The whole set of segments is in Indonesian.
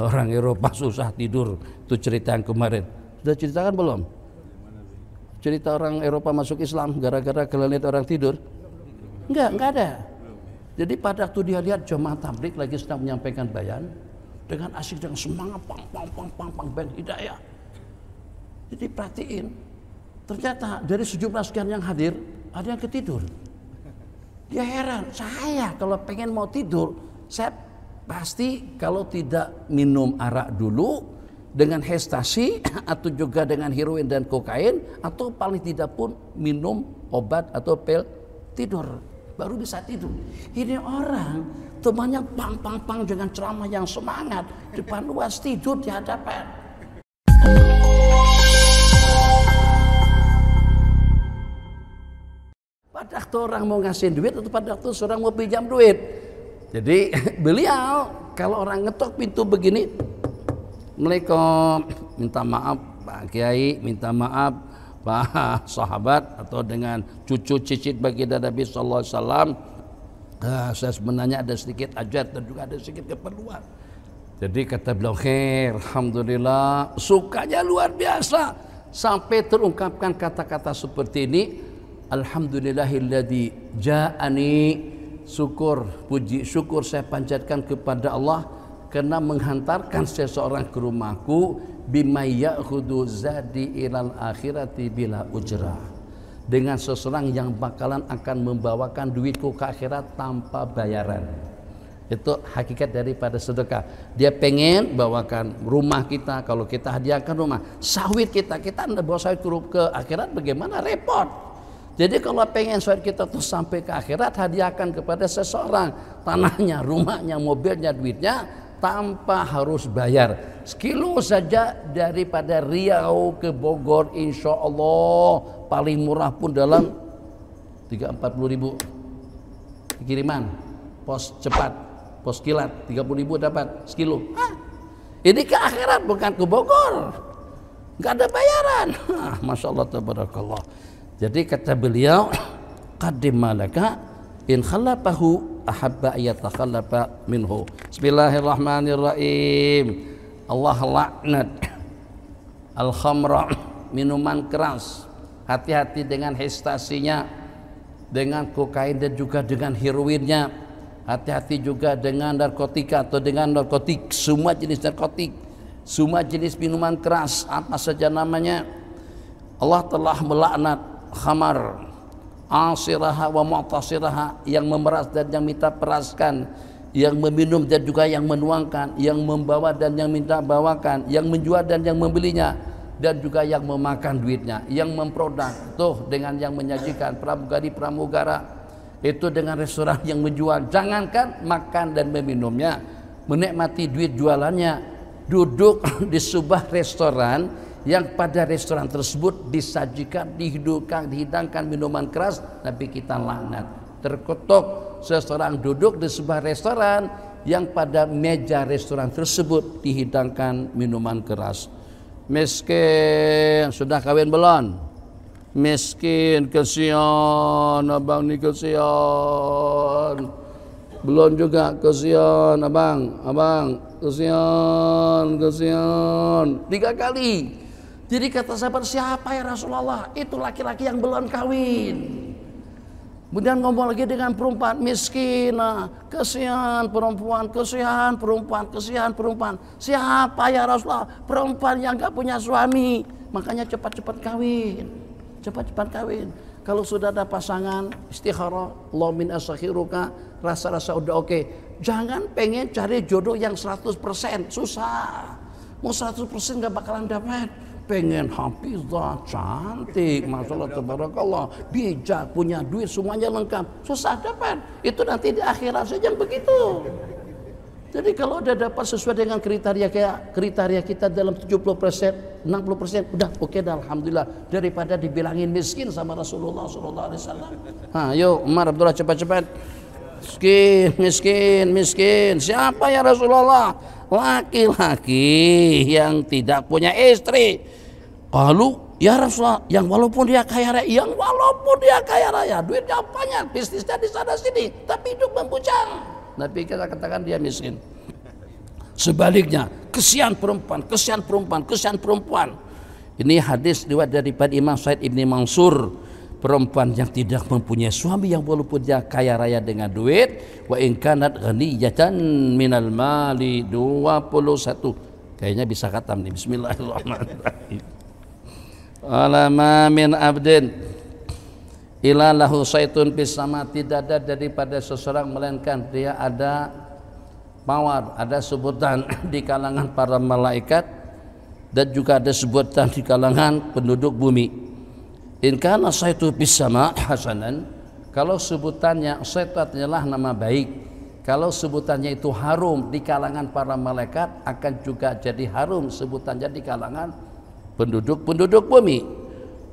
Orang Eropa susah tidur, itu cerita yang kemarin. Sudah ceritakan belum? Cerita orang Eropa masuk Islam gara-gara kelelahan orang tidur? Enggak ada. Jadi pada waktu dia lihat jemaah tabligh lagi sedang menyampaikan bayan dengan asik dengan semangat pang bayan hidayah. Jadi perhatiin, ternyata dari sejumlah sekian yang hadir ada yang ketidur. Dia heran, saya kalau pengen mau tidur, saya pasti kalau tidak minum arak dulu dengan ekstasi atau juga dengan heroin dan kokain atau paling tidak pun minum obat atau pil tidur baru bisa tidur. Ini orang temannya pang dengan ceramah yang semangat depan luas tidur di hadapan. Pada waktu orang mau ngasih duit atau pada waktu seorang mau pinjam duit. Jadi beliau kalau orang ngetok pintu begini, Assalamualaikum, minta maaf Pak Kiai, minta maaf Pak sahabat, atau dengan cucu cicit baginda Nabi Sallallahu Alaihi Wasallam, saya sebenarnya ada sedikit hajat dan juga ada sedikit keperluan. Jadi kata beliau, alhamdulillah, sukanya luar biasa sampai terungkapkan kata-kata seperti ini, alhamdulillahilladzi ja'ani, syukur, puji syukur saya panjatkan kepada Allah karena menghantarkan seseorang ke rumahku bima ya'khudhu zadi ilal akhirati bila ujrah, dengan seseorang yang bakalan akan membawakan duitku ke akhirat tanpa bayaran. Itu hakikat daripada sedekah. Dia pengen bawakan rumah kita, kalau kita hadiahkan rumah, sawit kita anda bawa sawit ke akhirat bagaimana, repot. Jadi kalau pengen sawit kita tuh sampai ke akhirat, hadiahkan kepada seseorang tanahnya, rumahnya, mobilnya, duitnya tanpa harus bayar. Sekilo saja daripada Riau ke Bogor, insya Allah paling murah pun dalam 30-40 ribu kiriman pos cepat, pos kilat 30 ribu dapat sekilo. Ini ke akhirat bukan ke Bogor, nggak ada bayaran. Masya Allah tabarakallah. Jadi kata beliau, qadim malaka in khalafahu ahabba ayatakhalafa minhu. Bismillahirrahmanirrahim. Allah laknat al-khamra, minuman keras. Hati-hati dengan ekstasinya, dengan kokain dan juga dengan heroinnya. Hati-hati juga dengan narkotika atau dengan narkotik, semua jenis narkotik, semua jenis minuman keras, apa saja namanya. Allah telah melaknat khamar, asiraha wa mu'tasiraha, yang memeras dan yang minta peraskan, yang meminum dan juga yang menuangkan, yang membawa dan yang minta bawakan, yang menjual dan yang membelinya, dan juga yang memakan duitnya, yang memproduk tuh dengan yang menyajikan pramugari-pramugara itu dengan restoran yang menjual. Jangankan makan dan meminumnya, menikmati duit jualannya, duduk di sebuah restoran yang pada restoran tersebut disajikan, dihidangkan minuman keras, tapi kita laknat. Terkutuk seseorang duduk di sebuah restoran yang pada meja restoran tersebut dihidangkan minuman keras. Miskin, sudah kawin belum? Miskin, kesian, abang nih kesian. Belum juga, kesian abang, kesian. 3 kali. Jadi kata sahabat, siapa ya Rasulullah? Itu laki-laki yang belum kawin. Kemudian ngomong lagi dengan perempuan, miskin, kesian perempuan, kesian perempuan, kesian perempuan. Siapa ya Rasulullah? Perempuan yang gak punya suami. Makanya cepat-cepat kawin. Cepat-cepat kawin. Kalau sudah ada pasangan, istikharah, Allah min asakhiruka, rasa-rasa udah oke. Jangan pengen cari jodoh yang 100%, susah. Mau 100% gak bakalan dapat. Pengen hafizah, cantik, masya Allah tabarakallah, bijak, punya duit, semuanya lengkap, susah dapat. Itu nanti di akhirat saja begitu. Jadi kalau udah dapat sesuai dengan kriteria kita dalam 70%, 60%, udah oke dah, alhamdulillah, daripada dibilangin miskin sama Rasulullah SAW. Ayo Umar Abdullah cepat-cepat. Miskin. Siapa ya Rasulullah? Laki-laki yang tidak punya istri. Kalau ya Rasulullah, yang walaupun dia kaya raya, duitnya banyak, bisnisnya di sana sini, tapi hidup membujang. Nabi kita katakan dia miskin. Sebaliknya, kesian perempuan, kesian perempuan, kesian perempuan. Ini hadis riwayat daripada Imam Sa'id Ibni Mansur. Perempuan yang tidak mempunyai suami, yang walaupun dia kaya raya dengan duit, wa in kanat ghaniyatan minal mali, 21. Kayaknya bisa khatam nih. Bismillahirrahmanirrahim. Alama min abdin ila lahu saitun bis sama, tidak ada daripada seseorang melainkan dia ada mawar, ada sebutan di kalangan para malaikat dan juga ada sebutan di kalangan penduduk bumi. In kana saitu bis sama hasanan, kalau sebutannya saitu adalah nama baik, kalau sebutannya itu harum di kalangan para malaikat, akan juga jadi harum sebutannya di kalangan penduduk bumi.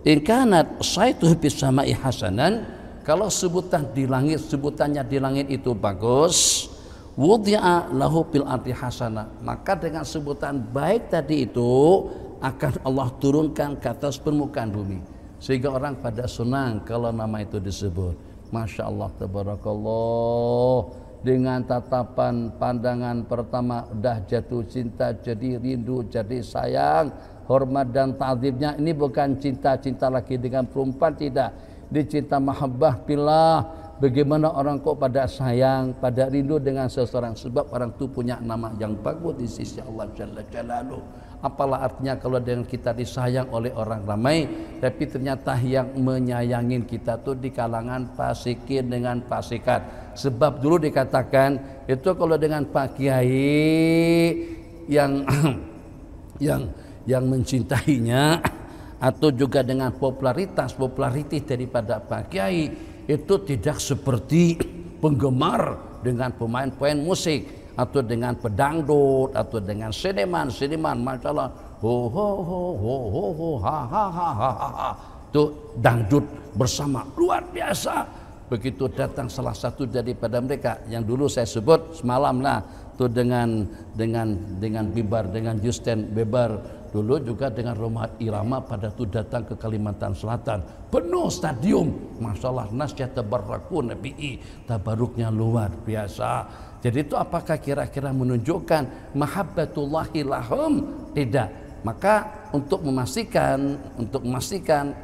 In kanat saitu bis sama'i hasanan, kalau sebutan di langit, sebutannya di langit itu bagus, wudi'a lahu fil ardi hasanah, maka dengan sebutan baik tadi itu akan Allah turunkan ke atas permukaan bumi, sehingga orang pada senang kalau nama itu disebut. Masya Allah, tabarakallah. Dengan tatapan pandangan pertama udah jatuh cinta, jadi rindu, jadi sayang, hormat dan ta'zimnya. Ini bukan cinta-cinta lagi dengan perempuan, tidak. Ini cinta mahabbah billah. Bagaimana orang kok pada sayang, pada rindu dengan seseorang, sebab orang itu punya nama yang bagus di sisi Allah Jalla Jalaluhu. Apalah artinya kalau dengan kita disayang oleh orang ramai, tapi ternyata yang menyayangin kita tuh di kalangan fasikin dengan fasikat. Sebab dulu dikatakan itu kalau dengan Pak Kiai yang yang mencintainya, atau juga dengan popularitas daripada Pak Kiai, itu tidak seperti penggemar dengan pemain-pemain musik, atau dengan pedangdut, atau dengan seniman, masalah ho ho ho ho ho ho ha ha ha ha ha, itu dangdut bersama luar biasa. Begitu datang salah satu daripada mereka yang dulu saya sebut semalam lah, tuh dengan Bibar, dengan Justin Bieber, dulu juga dengan Roma Irama pada tuh datang ke Kalimantan Selatan, penuh stadium, masalah nasya tabarrakun nabi, tabaruknya luar biasa. Jadi itu apakah kira-kira menunjukkan mahabbatullahi lahum? Tidak. Maka untuk memastikan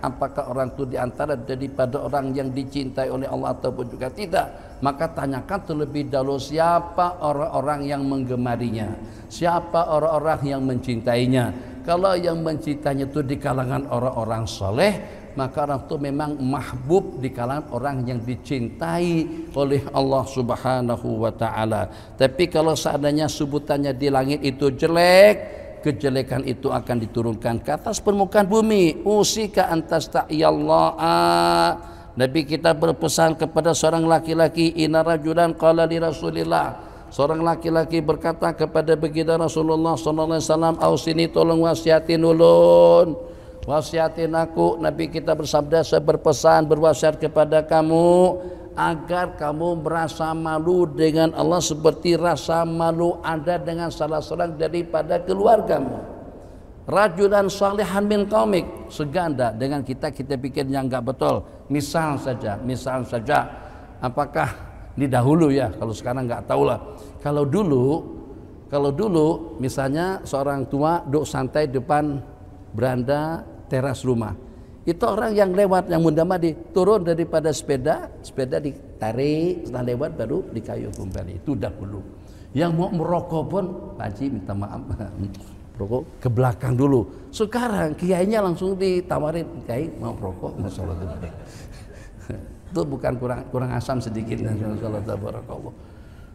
apakah orang itu diantara daripada orang yang dicintai oleh Allah ataupun juga tidak, maka tanyakan terlebih dahulu siapa orang-orang yang menggemarinya, siapa orang-orang yang mencintainya. Kalau yang mencintainya itu di kalangan orang-orang soleh, maka orang itu memang mahbub di kalangan orang yang dicintai oleh Allah Subhanahu wa ta'ala. Tapi kalau seandainya sebutannya di langit itu jelek, kejelekan itu akan diturunkan ke atas permukaan bumi. Usika antas ta'yallaha. Nabi kita berpesan kepada seorang laki-laki, inna rajulan qala li Rasulillah, seorang laki-laki berkata kepada baginda Rasulullah sallallahu alaihi wasallam, ausini, tolong wasiatin ulun, wasiatin aku. Nabi kita bersabda, saya berpesan, berwasiat kepada kamu agar kamu merasa malu dengan Allah seperti rasa malu Anda dengan salah seorang daripada keluargamu. Rajulan salihan min qaumik, seganda dengan kita pikir yang enggak betul. Misal saja, apakah ini dahulu ya, kalau sekarang enggak tahulah. Kalau dulu misalnya seorang tua duduk santai depan beranda teras rumah, itu orang yang lewat, yang mundamadi, turun daripada sepeda ditarik, setelah lewat baru dikayu kembali. Itu dahulu. Yang mau merokok pun, Pak Haji minta maaf, rokok ke belakang dulu. Sekarang kiainya langsung ditawarin, kiai mau rokok, masalah itu. Itu bukan kurang asam sedikit, masalah tabarakallah.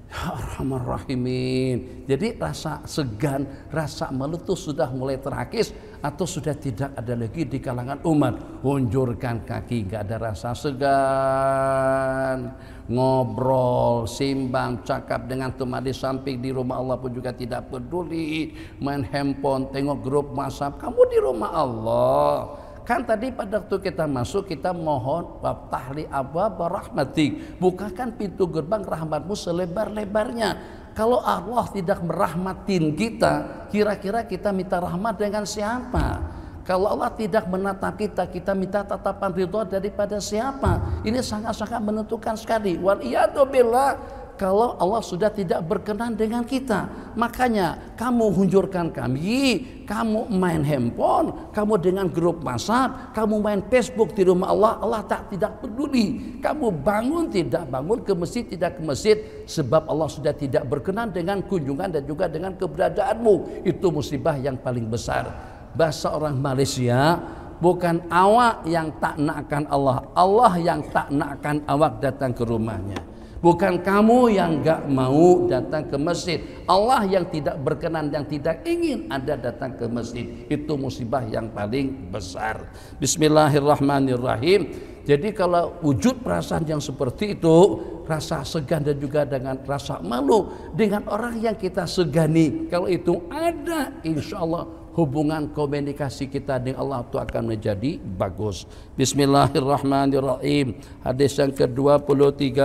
Ya Rahman Rahimin. Jadi rasa segan, rasa malu itu sudah mulai terakis atau sudah tidak ada lagi di kalangan umat. Unjurkan kaki, gak ada rasa segan. Ngobrol, simbang, cakap dengan teman di samping di rumah Allah pun juga tidak peduli. Main handphone, tengok grup WhatsApp, kamu di rumah Allah. Kan tadi pada waktu kita masuk, kita mohon waftahli abwaaba rahmatik, bukakan pintu gerbang rahmatmu selebar-lebarnya. Kalau Allah tidak merahmatin kita, kira-kira kita minta rahmat dengan siapa? Kalau Allah tidak menatap kita, kita minta tatapan ridha daripada siapa? Ini sangat-sangat menentukan sekali. Wal iyadu billah, kalau Allah sudah tidak berkenan dengan kita. Makanya kamu hunjurkan kami, kamu main handphone, kamu dengan grup WhatsApp, kamu main Facebook di rumah Allah, Allah tidak peduli. Kamu bangun tidak bangun, ke masjid tidak ke masjid, sebab Allah sudah tidak berkenan dengan kunjungan dan juga dengan keberadaanmu. Itu musibah yang paling besar. Bahasa orang Malaysia, bukan awak yang tak nakkan Allah, Allah yang tak nakkan awak datang ke rumahnya. Bukan kamu yang gak mau datang ke masjid, Allah yang tidak berkenan, yang tidak ingin Anda datang ke masjid. Itu musibah yang paling besar. Bismillahirrahmanirrahim. Jadi kalau wujud perasaan yang seperti itu, rasa segan dan juga dengan rasa malu dengan orang yang kita segani, kalau itu ada, insya Allah hubungan komunikasi kita dengan Allah itu akan menjadi bagus. Bismillahirrahmanirrahim. Hadis yang ke-23.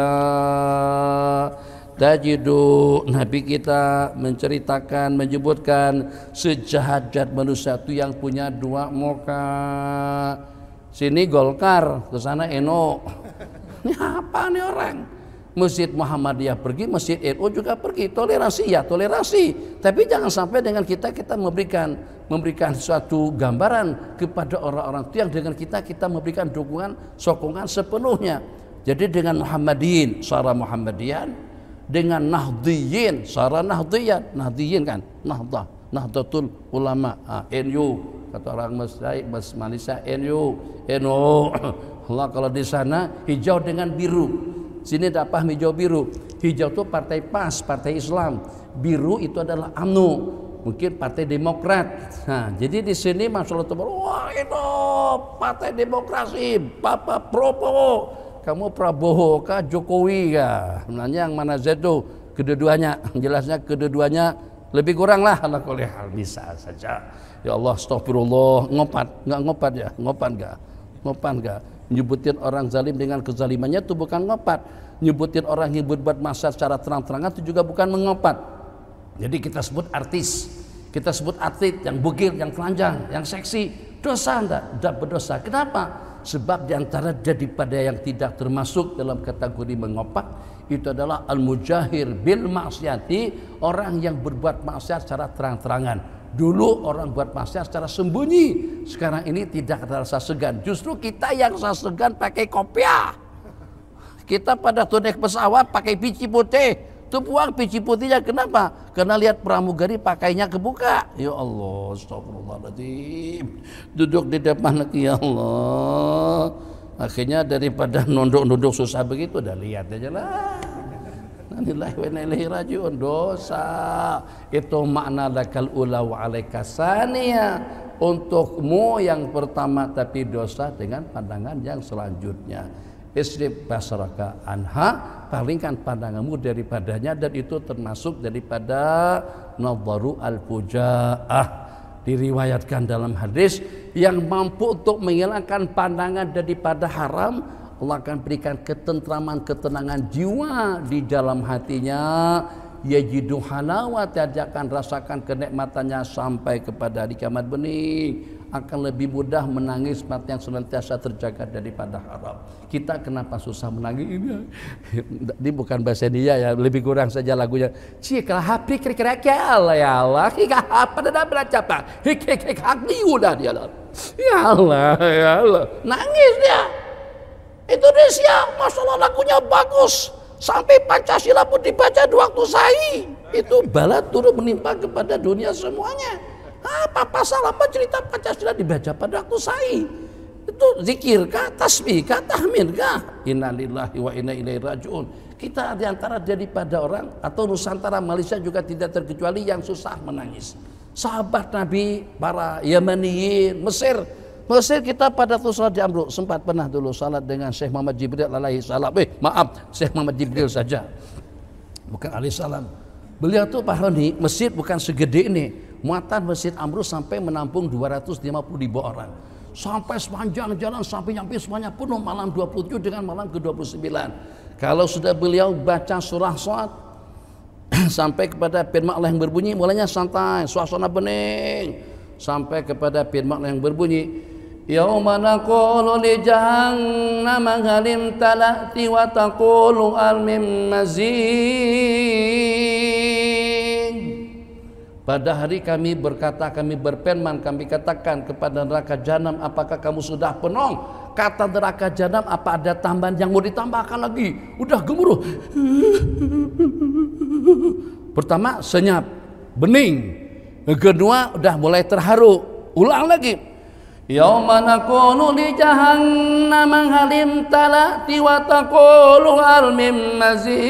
Tajidu, Nabi kita menceritakan, menyebutkan sejahat-jahat manusia itu yang punya dua muka. Sini Golkar, ke sana NU. Ini apa nih orang? Masjid Muhammadiyah pergi, Masjid NU juga pergi. Toleransi ya toleransi, tapi jangan sampai dengan kita memberikan suatu gambaran kepada orang-orang itu yang dengan kita memberikan dukungan, sokongan sepenuhnya. Jadi dengan Muhammadiyin, syara Muhammadiyan, dengan Nahdliyin, syara Nahdliyan, Nahdliyin kan, Nahdlatul Ulama, NU, kata orang Malaysia NU. Allah kalau di sana hijau dengan biru. Sini tidak paham hijau biru. Hijau itu partai PAS, partai Islam. Biru itu adalah UMNO, mungkin partai Demokrat. Nah, jadi di sini masalah itu, wah itu partai demokrasi, Bapak Prabowo. Kamu Prabowo kah Jokowi kah? Sebenarnya yang mana itu? Kedua-duanya. Jelasnya kedua-duanya lebih kurang lah. Allah kolehal bisa saja. Ya Allah, astagfirullah. Ngopat ya? Ngopan enggak? Nyebutin orang zalim dengan kezalimannya itu bukan ngopat. Nyebutin orang yang berbuat maksiat secara terang-terangan itu juga bukan mengopat. Jadi kita sebut artis, kita sebut atlet yang bugil, yang telanjang, yang seksi. Dosa enggak? Tidak berdosa. Kenapa? Sebab diantara daripada yang tidak termasuk dalam kategori mengopat itu adalah al-mujahir bil maksiati, orang yang berbuat maksiat secara terang-terangan. Dulu orang buat maksiat secara sembunyi, sekarang ini tidak ada rasa segan. Justru kita yang rasa segan pakai kopiah. Kita pada tuh naik pesawat pakai pici putih, tuh buang pici putihnya. Kenapa? Karena lihat pramugari pakainya kebuka. Ya Allah, astagfirullahaladzim. Duduk di depan lagi, ya Allah. Akhirnya daripada nunduk-nunduk susah begitu, udah lihat aja lah. Inilah wa ilaihi rajiun. Dosa itu makna lakal ula wa alaika saniya, untukmu yang pertama, tapi dosa dengan pandangan yang selanjutnya. Isrif basaraka anha, palingkan pandanganmu daripadanya, dan itu termasuk daripada nadharu al-fujaah. Diriwayatkan dalam hadis, yang mampu untuk menghilangkan pandangan daripada haram, Allah akan berikan ketentraman, ketenangan jiwa di dalam hatinya. Yajidu halawat, dia akan rasakan kenikmatannya sampai kepada hari kiamat bening. Akan lebih mudah menangis mati yang senantiasa terjaga daripada haram. Kita kenapa susah menangis ini bukan bahasa India ya, lebih kurang saja lagunya. Cikal hapi kira-kira ya Allah, ya Allah, hika apa dah belajar apa? Hik hakni udah dia. Ya Allah, ya Allah. Nangis dia. Indonesia, masalah lagunya bagus, sampai Pancasila pun dibaca di waktu sahih. Itu bala turun menimpa kepada dunia semuanya. Apa pasal apa cerita Pancasila dibaca pada waktu sahih? Itu zikir kah, tasbih kah, tahmid kah? Innalillahi wa inna ilaihi rajiun. Kita diantara daripada orang atau Nusantara, Malaysia juga tidak terkecuali yang susah menangis. Sahabat Nabi, para Yamaniyin, Mesir kita pada tuh salat di Amruk, sempat pernah dulu salat dengan Syekh Muhammad Jibril alaihi salam. Maaf, Syekh Muhammad Jibril saja, bukan alaihi salam. Beliau tuh Pak Roni, masjid bukan segede ini. Muatan Masjid Amruk sampai menampung 250.000 orang. Sampai sepanjang jalan, sampai nyampe semuanya penuh malam 27 dengan malam ke-29. Kalau sudah beliau baca surah Shad sampai kepada firman Allah yang berbunyi, mulanya santai, suasana bening. Sampai kepada firman Allah yang berbunyi, Yauma naqulu li jahannam hal imtala'ti wa taqulu al min mazid. Pada hari kami berkata, kami berfirman, kami katakan kepada neraka jahanam, apakah kamu sudah penuh? Kata neraka jahanam, apa ada tambahan yang mau ditambahkan lagi? Udah gemuruh. Pertama senyap, bening. Yang kedua udah mulai terharu. Ulang lagi. Yauma naqulu li jahannam hal imtala'ti wa taqulu hal min mazid.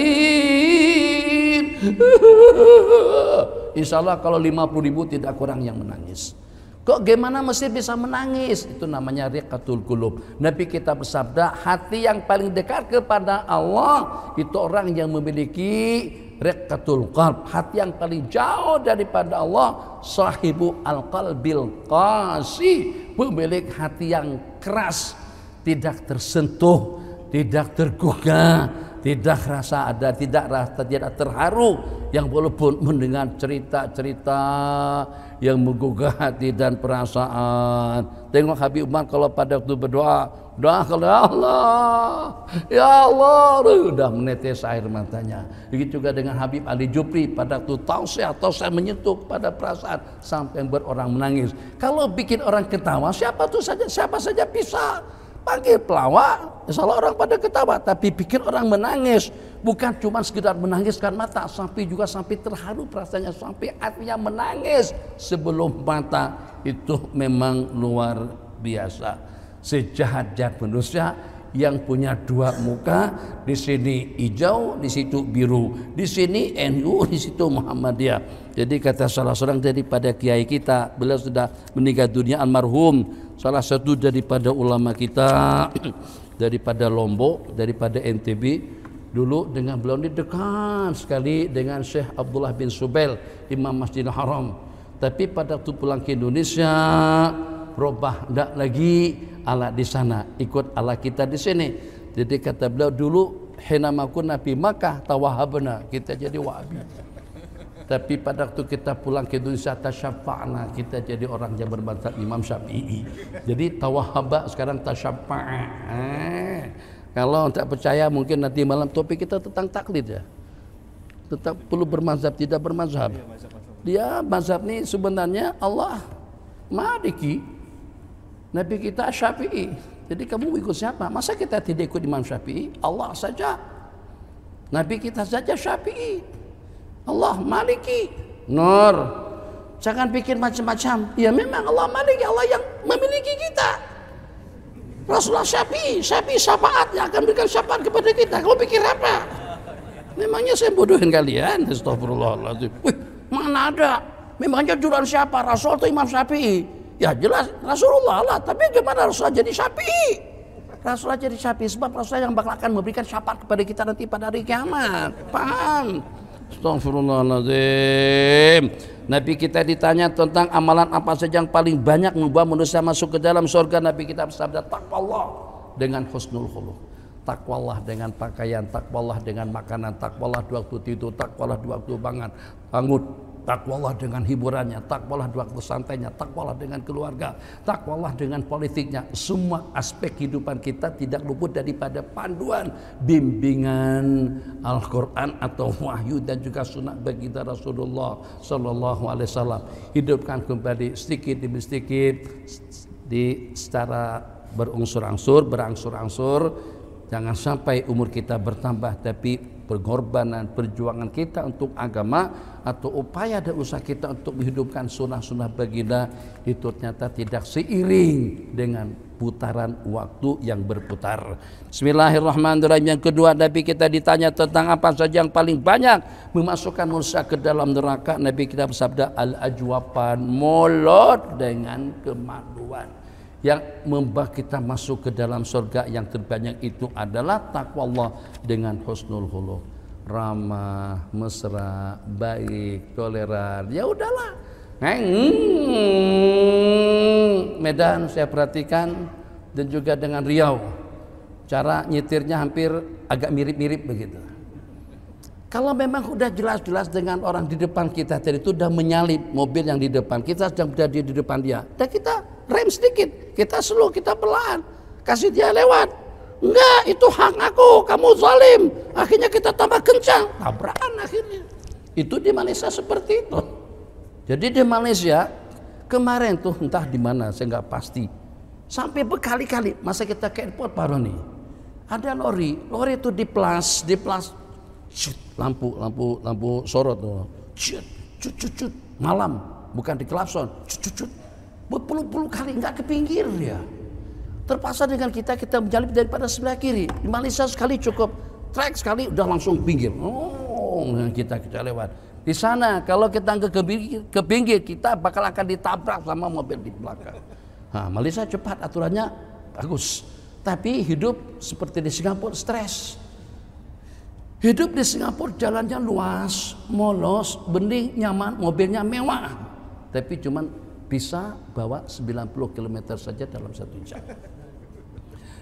Insya Allah kalau 50.000 tidak kurang yang menangis. Kok gimana mesti bisa menangis? Itu namanya riqatul qulub. Nabi kita bersabda, hati yang paling dekat kepada Allah itu orang yang memiliki riqatul qalb. Hati yang paling jauh daripada Allah, sahibu al-qalbil qasi, pemilik hati yang keras, tidak tersentuh, tidak tergugah, tidak rasa ada, tidak terharu, yang walaupun mendengar cerita-cerita yang menggugah hati dan perasaan. Tengok Habib Umar kalau pada waktu berdoa, doa kalau ya Allah, udah menetes air matanya. Begitu juga dengan Habib Ali Jupri pada waktu tausiah menyentuh pada perasaan sampai berorang menangis. Kalau bikin orang ketawa, siapa saja bisa. Panggil pelawak, salah orang pada ketawa, tapi bikin orang menangis, bukan cuma sekedar menangiskan mata, sampai terharu perasaannya, sampai hatinya menangis sebelum mata. Itu memang luar biasa. Sejahat-jahat manusia yang punya dua muka, di sini hijau, di situ biru, di sini NU, di situ Muhammadiyah. Jadi kata salah seorang daripada kiai kita, beliau sudah meninggal dunia, almarhum, salah satu daripada ulama kita daripada Lombok, daripada NTB, dulu dengan beliau ini dekat sekali dengan Syekh Abdullah bin Subail, Imam Masjidil Haram. Tapi pada waktu pulang ke Indonesia, berubah, tidak lagi ala di sana, ikut ala kita di sini. Jadi kata beliau, dulu hina kunna fi Makkah tawahabna, kita jadi Wahabi. Tapi pada waktu kita pulang ke Indonesia, tasyaffa'na, kita jadi orang yang bermadzhab Imam Syafi'i. Jadi tawahaba sekarang tasyaffa'a. Kalau tak percaya mungkin nanti malam topik kita tentang taklid ya. Tetap perlu bermazhab, tidak bermazhab. Dia mazhab ini sebenarnya Allah Maliki, Nabi kita Syafi'i. Jadi kamu ikut siapa? Masa kita tidak ikut Imam Syafi'i? Allah saja. Nabi kita saja Syafi'i. Allah Maliki. Nur. Jangan pikir macam-macam. Ya memang Allah Maliki, Allah yang memiliki kita. Rasulullah Syafi'i syafaat yang akan berikan syafaat kepada kita. Kau pikir apa? Memangnya saya bodohin kalian? Astagfirullahaladzim. Wih, mana ada? Memangnya juruan siapa? Rasul atau Imam Syafi'i? Ya jelas Rasulullah lah. Tapi gimana Rasulullah jadi Syafi'i? Rasulullah jadi Syafi'i sebab Rasulullah yang bakal akan memberikan syafaat kepada kita nanti pada hari kiamat. Paham? Astagfirullahaladzim. Nabi kita ditanya tentang amalan apa saja yang paling banyak membawa manusia masuk ke dalam surga. Nabi kita bersabda, taqwallah dengan husnul khuluq, takwalah dengan pakaian, takwalah dengan makanan, takwalah di waktu tidur, takwalah di waktu bangun, takwalah dengan hiburannya, takwalah di waktu santainya, takwalah dengan keluarga, takwalah dengan politiknya. Semua aspek kehidupan kita tidak luput daripada panduan bimbingan Al-Quran atau wahyu dan juga sunnah baginda Rasulullah Sallallahu Alaihi Wasallam. Hidupkan kembali sedikit demi sedikit di secara berangsur-angsur. Jangan sampai umur kita bertambah, tapi pengorbanan, perjuangan kita untuk agama atau upaya dan usaha kita untuk menghidupkan sunnah-sunnah baginda itu ternyata tidak seiring dengan putaran waktu yang berputar. Bismillahirrahmanirrahim. Yang kedua, Nabi kita ditanya tentang apa saja yang paling banyak memasukkan manusia ke dalam neraka. Nabi kita bersabda, al-ajwapan, mulut dengan kemaluan. Yang membawa kita masuk ke dalam surga yang terbanyak itu adalah takwa Allah dengan husnul khuluq, ramah, mesra, baik, toleran. Ya udahlah. Medan saya perhatikan dan juga dengan Riau, cara nyetirnya hampir agak mirip-mirip begitu. Kalau memang udah jelas-jelas dengan orang di depan kita tadi itu udah menyalip mobil yang di depan kita, sedang berada di depan dia, dan kita rem sedikit, kita slow, kita pelan, kasih dia lewat. Enggak, itu hak aku, kamu zalim. Akhirnya kita tambah kencang, tabrakan akhirnya. Itu di Malaysia seperti itu. Jadi di Malaysia kemarin tuh entah di mana, saya nggak pasti. Sampai berkali-kali, masa kita ke airport Pak Roni, ada lori itu diplas, shoot, lampu sorot tuh, cut, malam, bukan di klakson, cut, berpuluh-puluh kali nggak ke pinggir dia. Terpaksa dengan kita menjalip daripada sebelah kiri. Di Malaysia sekali cukup, trek sekali udah langsung pinggir. Oh, kita lewat. Di sana kalau kita ke pinggir kita bakal akan ditabrak sama mobil di belakang. Nah, Malaysia cepat, aturannya bagus. Tapi hidup seperti di Singapura stres. Hidup di Singapura jalannya luas, mulus, bening, nyaman, mobilnya mewah. Tapi cuman bisa bawa 90 km saja dalam 1 jam.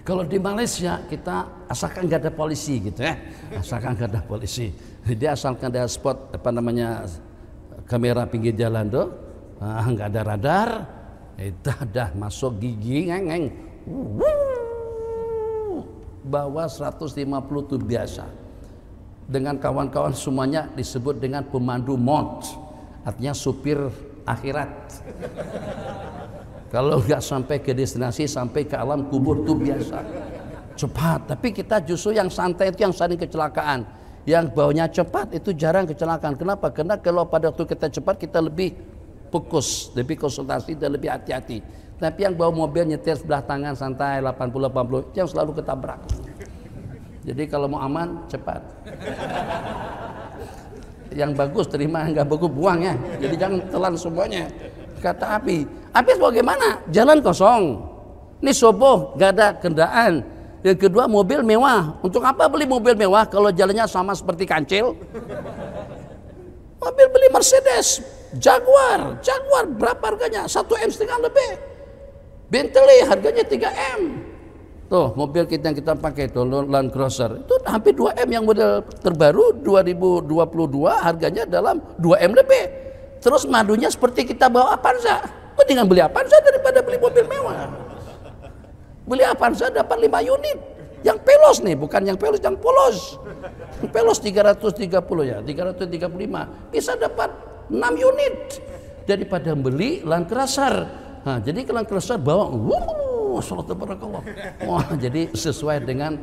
Kalau di Malaysia kita asalkan nggak ada polisi gitu ya, asalkan nggak ada polisi. Dia asalkan ada spot kamera pinggir jalan tuh, nggak ada radar, itu dah masuk gigi ngeng, bawa 150 itu biasa. Dengan kawan-kawan semuanya disebut dengan pemandu maut, artinya supir akhirat. Kalau nggak sampai ke destinasi, sampai ke alam kubur itu biasa. Cepat, tapi kita justru yang santai itu yang sering kecelakaan. Yang baunya cepat itu jarang kecelakaan. Kenapa? Karena kalau pada waktu kita cepat kita lebih fokus, lebih konsultasi dan lebih hati-hati. Tapi yang bawa mobil nyetir sebelah tangan santai 80-80 yang selalu ketabrak. Jadi kalau mau aman cepat. Yang bagus terima, yang nggak bagus buang ya. Jadi jangan telan semuanya. Kata Api bagaimana? Jalan kosong. Ini subuh nggak ada kendaraan. Yang kedua mobil mewah. Untuk apa beli mobil mewah kalau jalannya sama seperti kancil? Mobil beli Mercedes, Jaguar berapa harganya? 1,5 M lebih. Bentley harganya 3 M. Tuh mobil yang kita pakai itu Land Cruiser itu hampir 2 M, yang model terbaru 2022 harganya dalam 2 M lebih. Terus madunya seperti kita bawa Avanza. Mendingan beli Avanza daripada beli mobil mewah. Beli Avanza dapat 5 unit. Yang pelos nih, bukan yang pelos, yang polos. Yang pelos 330 ya, 335. Bisa dapat 6 unit daripada beli Land Cruiser. Nah, jadi Land Cruiser bawa wah, jadi sesuai dengan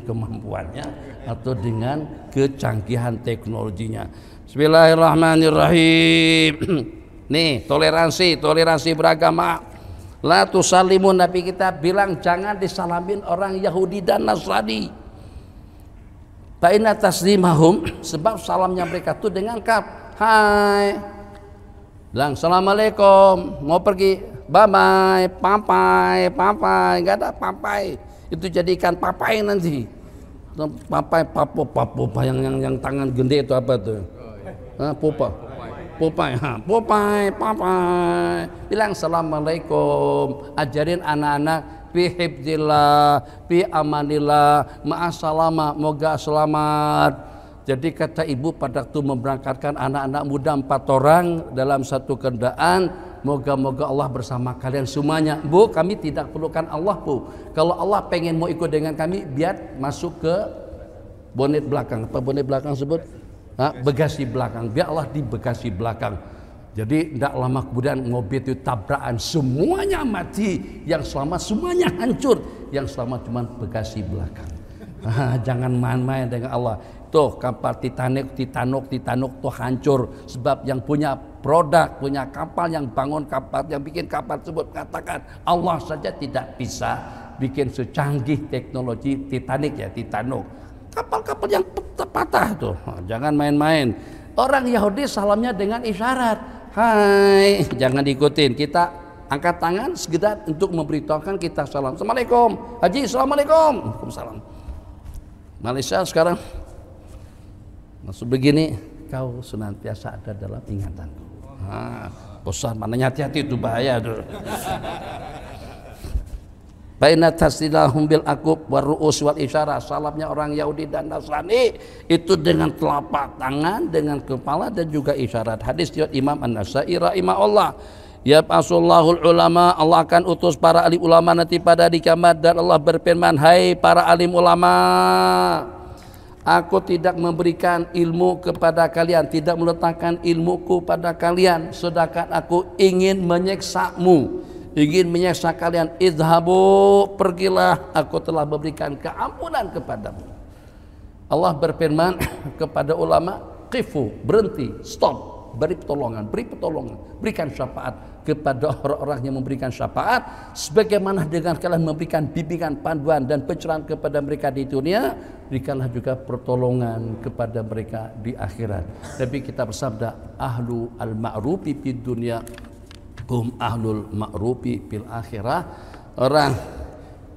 kemampuannya atau dengan kecanggihan teknologinya. Bismillahirrahmanirrahim. Nih, toleransi beragama. La tusallimun, Nabi kita bilang jangan disalamin orang Yahudi dan Nasrani. Fa inna taslimahum, sebab salamnya mereka itu dengan kaf. Hai. Bilang assalamualaikum, mau pergi, bye bye, papai, enggak ada papai. Itu jadikan papai nanti. Papai, papo yang tangan gede itu apa tuh? Popai, bilang assalamualaikum, ajarin anak-anak fi hifdzillah, fi amanillah, ma'asalama, moga selamat. Jadi kata ibu pada waktu memberangkatkan anak-anak muda 4 orang dalam satu kendaraan, moga-moga Allah bersama kalian semuanya. Bu, kami tidak perlukan Allah, Bu. Kalau Allah pengen mau ikut dengan kami, biar masuk ke bonet belakang. Apa bonet belakang sebut? Bagasi belakang, biar Allah di bagasi belakang. Jadi tidak lama kemudian mobil itu tabrakan, semuanya mati, yang selamat semuanya hancur, yang selamat cuma bagasi belakang. Jangan main-main dengan Allah. Tuh kapal Titanic tuh hancur, sebab yang punya produk, punya kapal, yang bangun kapal, yang bikin kapal tersebut mengatakan Allah saja tidak bisa bikin secanggih teknologi Titanic ya, Titanic. Kapal-kapal yang patah tuh, jangan main-main. Orang Yahudi salamnya dengan isyarat, hai, jangan diikutin. Kita angkat tangan sekedar untuk memberitahukan kita salam. Assalamualaikum, Haji, assalamualaikum. Waalaikumsalam. Malaysia sekarang masuk begini, kau senantiasa ada dalam ingatanku. Bosan, mananya hati-hati, itu bahaya tuh. Baina tasdilahum bil akub waru'us wal isyarah. Salamnya orang Yahudi dan Nasrani itu dengan telapak tangan, dengan kepala dan juga isyarat. Hadis riwayat Imam An-Nasa'i rahimahullah. Yab'asullahul ulama, Allah akan utus para alim ulama nanti pada hari kiamat. Dan Allah berfirman, hai para alim ulama, aku tidak memberikan ilmu kepada kalian, tidak meletakkan ilmuku pada kalian, sedangkan aku ingin menyiksamu, ingin menyiksa kalian. Idhabu, pergilah, aku telah memberikan keampunan kepadamu. Allah berfirman kepada ulama, qifu, berhenti, stop, beri pertolongan, berikan syafaat kepada orang-orang yang memberikan syafaat, sebagaimana dengan kalian memberikan bimbingan, panduan dan pencerahan kepada mereka di dunia, berikanlah juga pertolongan kepada mereka di akhirat. Tapi kita bersabda, ahlu al-ma'rufi fid dunya hum ahlul ma'rufi fil akhirah. Orang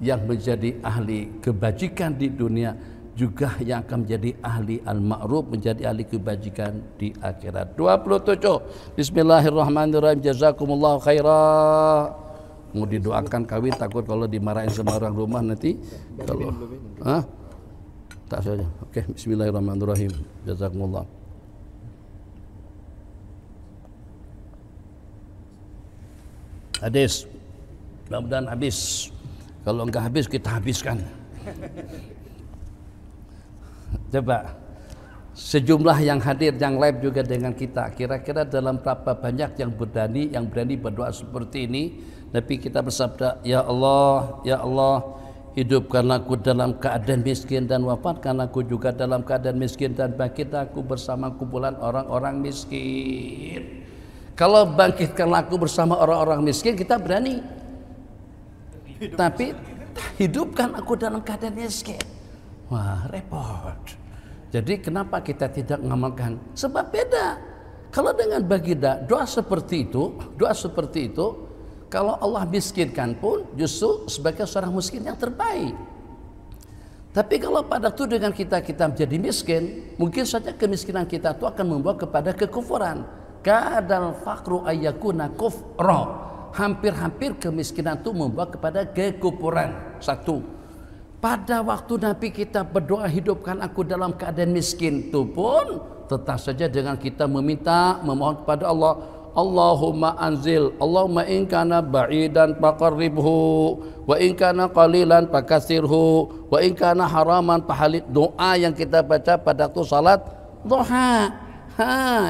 yang menjadi ahli kebajikan di dunia juga yang akan menjadi ahli al-ma'ruf, menjadi ahli kebajikan di akhirat. 27. Bismillahirrahmanirrahim. Jazakumullahu khairah. Mau didoakan kawin, takut kalau dimarahin sama orang rumah nanti. Kalau tak saja. Oke, bismillahirrahmanirrahim. Jazakumullah. Hadis. Mudah-mudahan habis. Kalau enggak habis kita habiskan. Coba sejumlah yang hadir, yang live juga dengan kita, kira-kira dalam berapa banyak yang berani berdoa seperti ini. Tapi kita bersabda, ya Allah, hidupkan aku dalam keadaan miskin dan wafatkan aku juga dalam keadaan miskin, dan bangkitkan aku bersama kumpulan orang-orang miskin. Kalau bangkitkan aku bersama orang-orang miskin kita berani, tapi hidupkan aku dalam keadaan miskin, wah repot. Jadi kenapa kita tidak mengamalkan? Sebab beda. Kalau dengan baginda doa seperti itu, kalau Allah miskinkan pun justru sebagai seorang miskin yang terbaik. Tapi kalau pada itu dengan kita menjadi miskin, mungkin saja kemiskinan kita itu akan membawa kepada kekufuran. Kadal fakru ayyakuna kufra. Hampir-hampir kemiskinan itu membawa kepada kekufuran. Satu. Pada waktu Nabi kita berdoa hidupkan aku dalam keadaan miskin itu pun tetap saja dengan kita memohon kepada Allah, Allahumma anzil, Allahumma in kana ba'idan faqarribhu wa in kana qalilan fakasirhu wa in kana haraman fahalid. Doa yang kita baca pada waktu salat duha.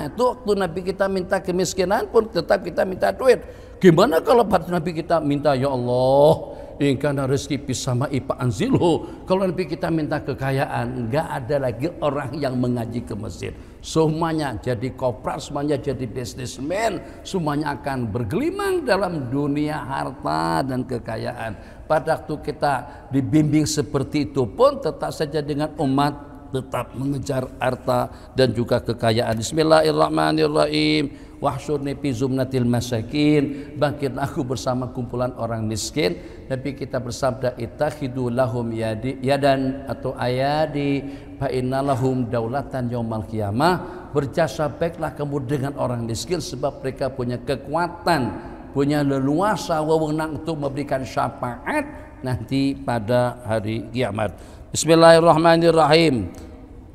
Itu waktu Nabi kita minta kemiskinan pun tetap kita minta duit. Gimana kalau pada Nabi kita minta, ya Allah, in kana rezeki pisama ipa anzilhu. Kalau Nabi kita minta kekayaan, enggak ada lagi orang yang mengaji ke masjid. Semuanya jadi koprat, semuanya jadi bisnismen, semuanya akan bergelimang dalam dunia harta dan kekayaan. Pada waktu kita dibimbing seperti itu pun tetap saja dengan umat tetap mengejar harta dan juga kekayaan. Bismillahirrahmanirrahim. Wahsyurni fi zumnatil masakin, bangkitlah aku bersama kumpulan orang miskin. Nabi kita bersabda, ittakhidu lahum yadan atau ayadi fa innalahum daulatan yaumal qiyamah. Berjasa baiklah kamu dengan orang miskin sebab mereka punya kekuatan, punya leluasa wewenang untuk memberikan syafaat nanti pada hari kiamat. Bismillahirrahmanirrahim.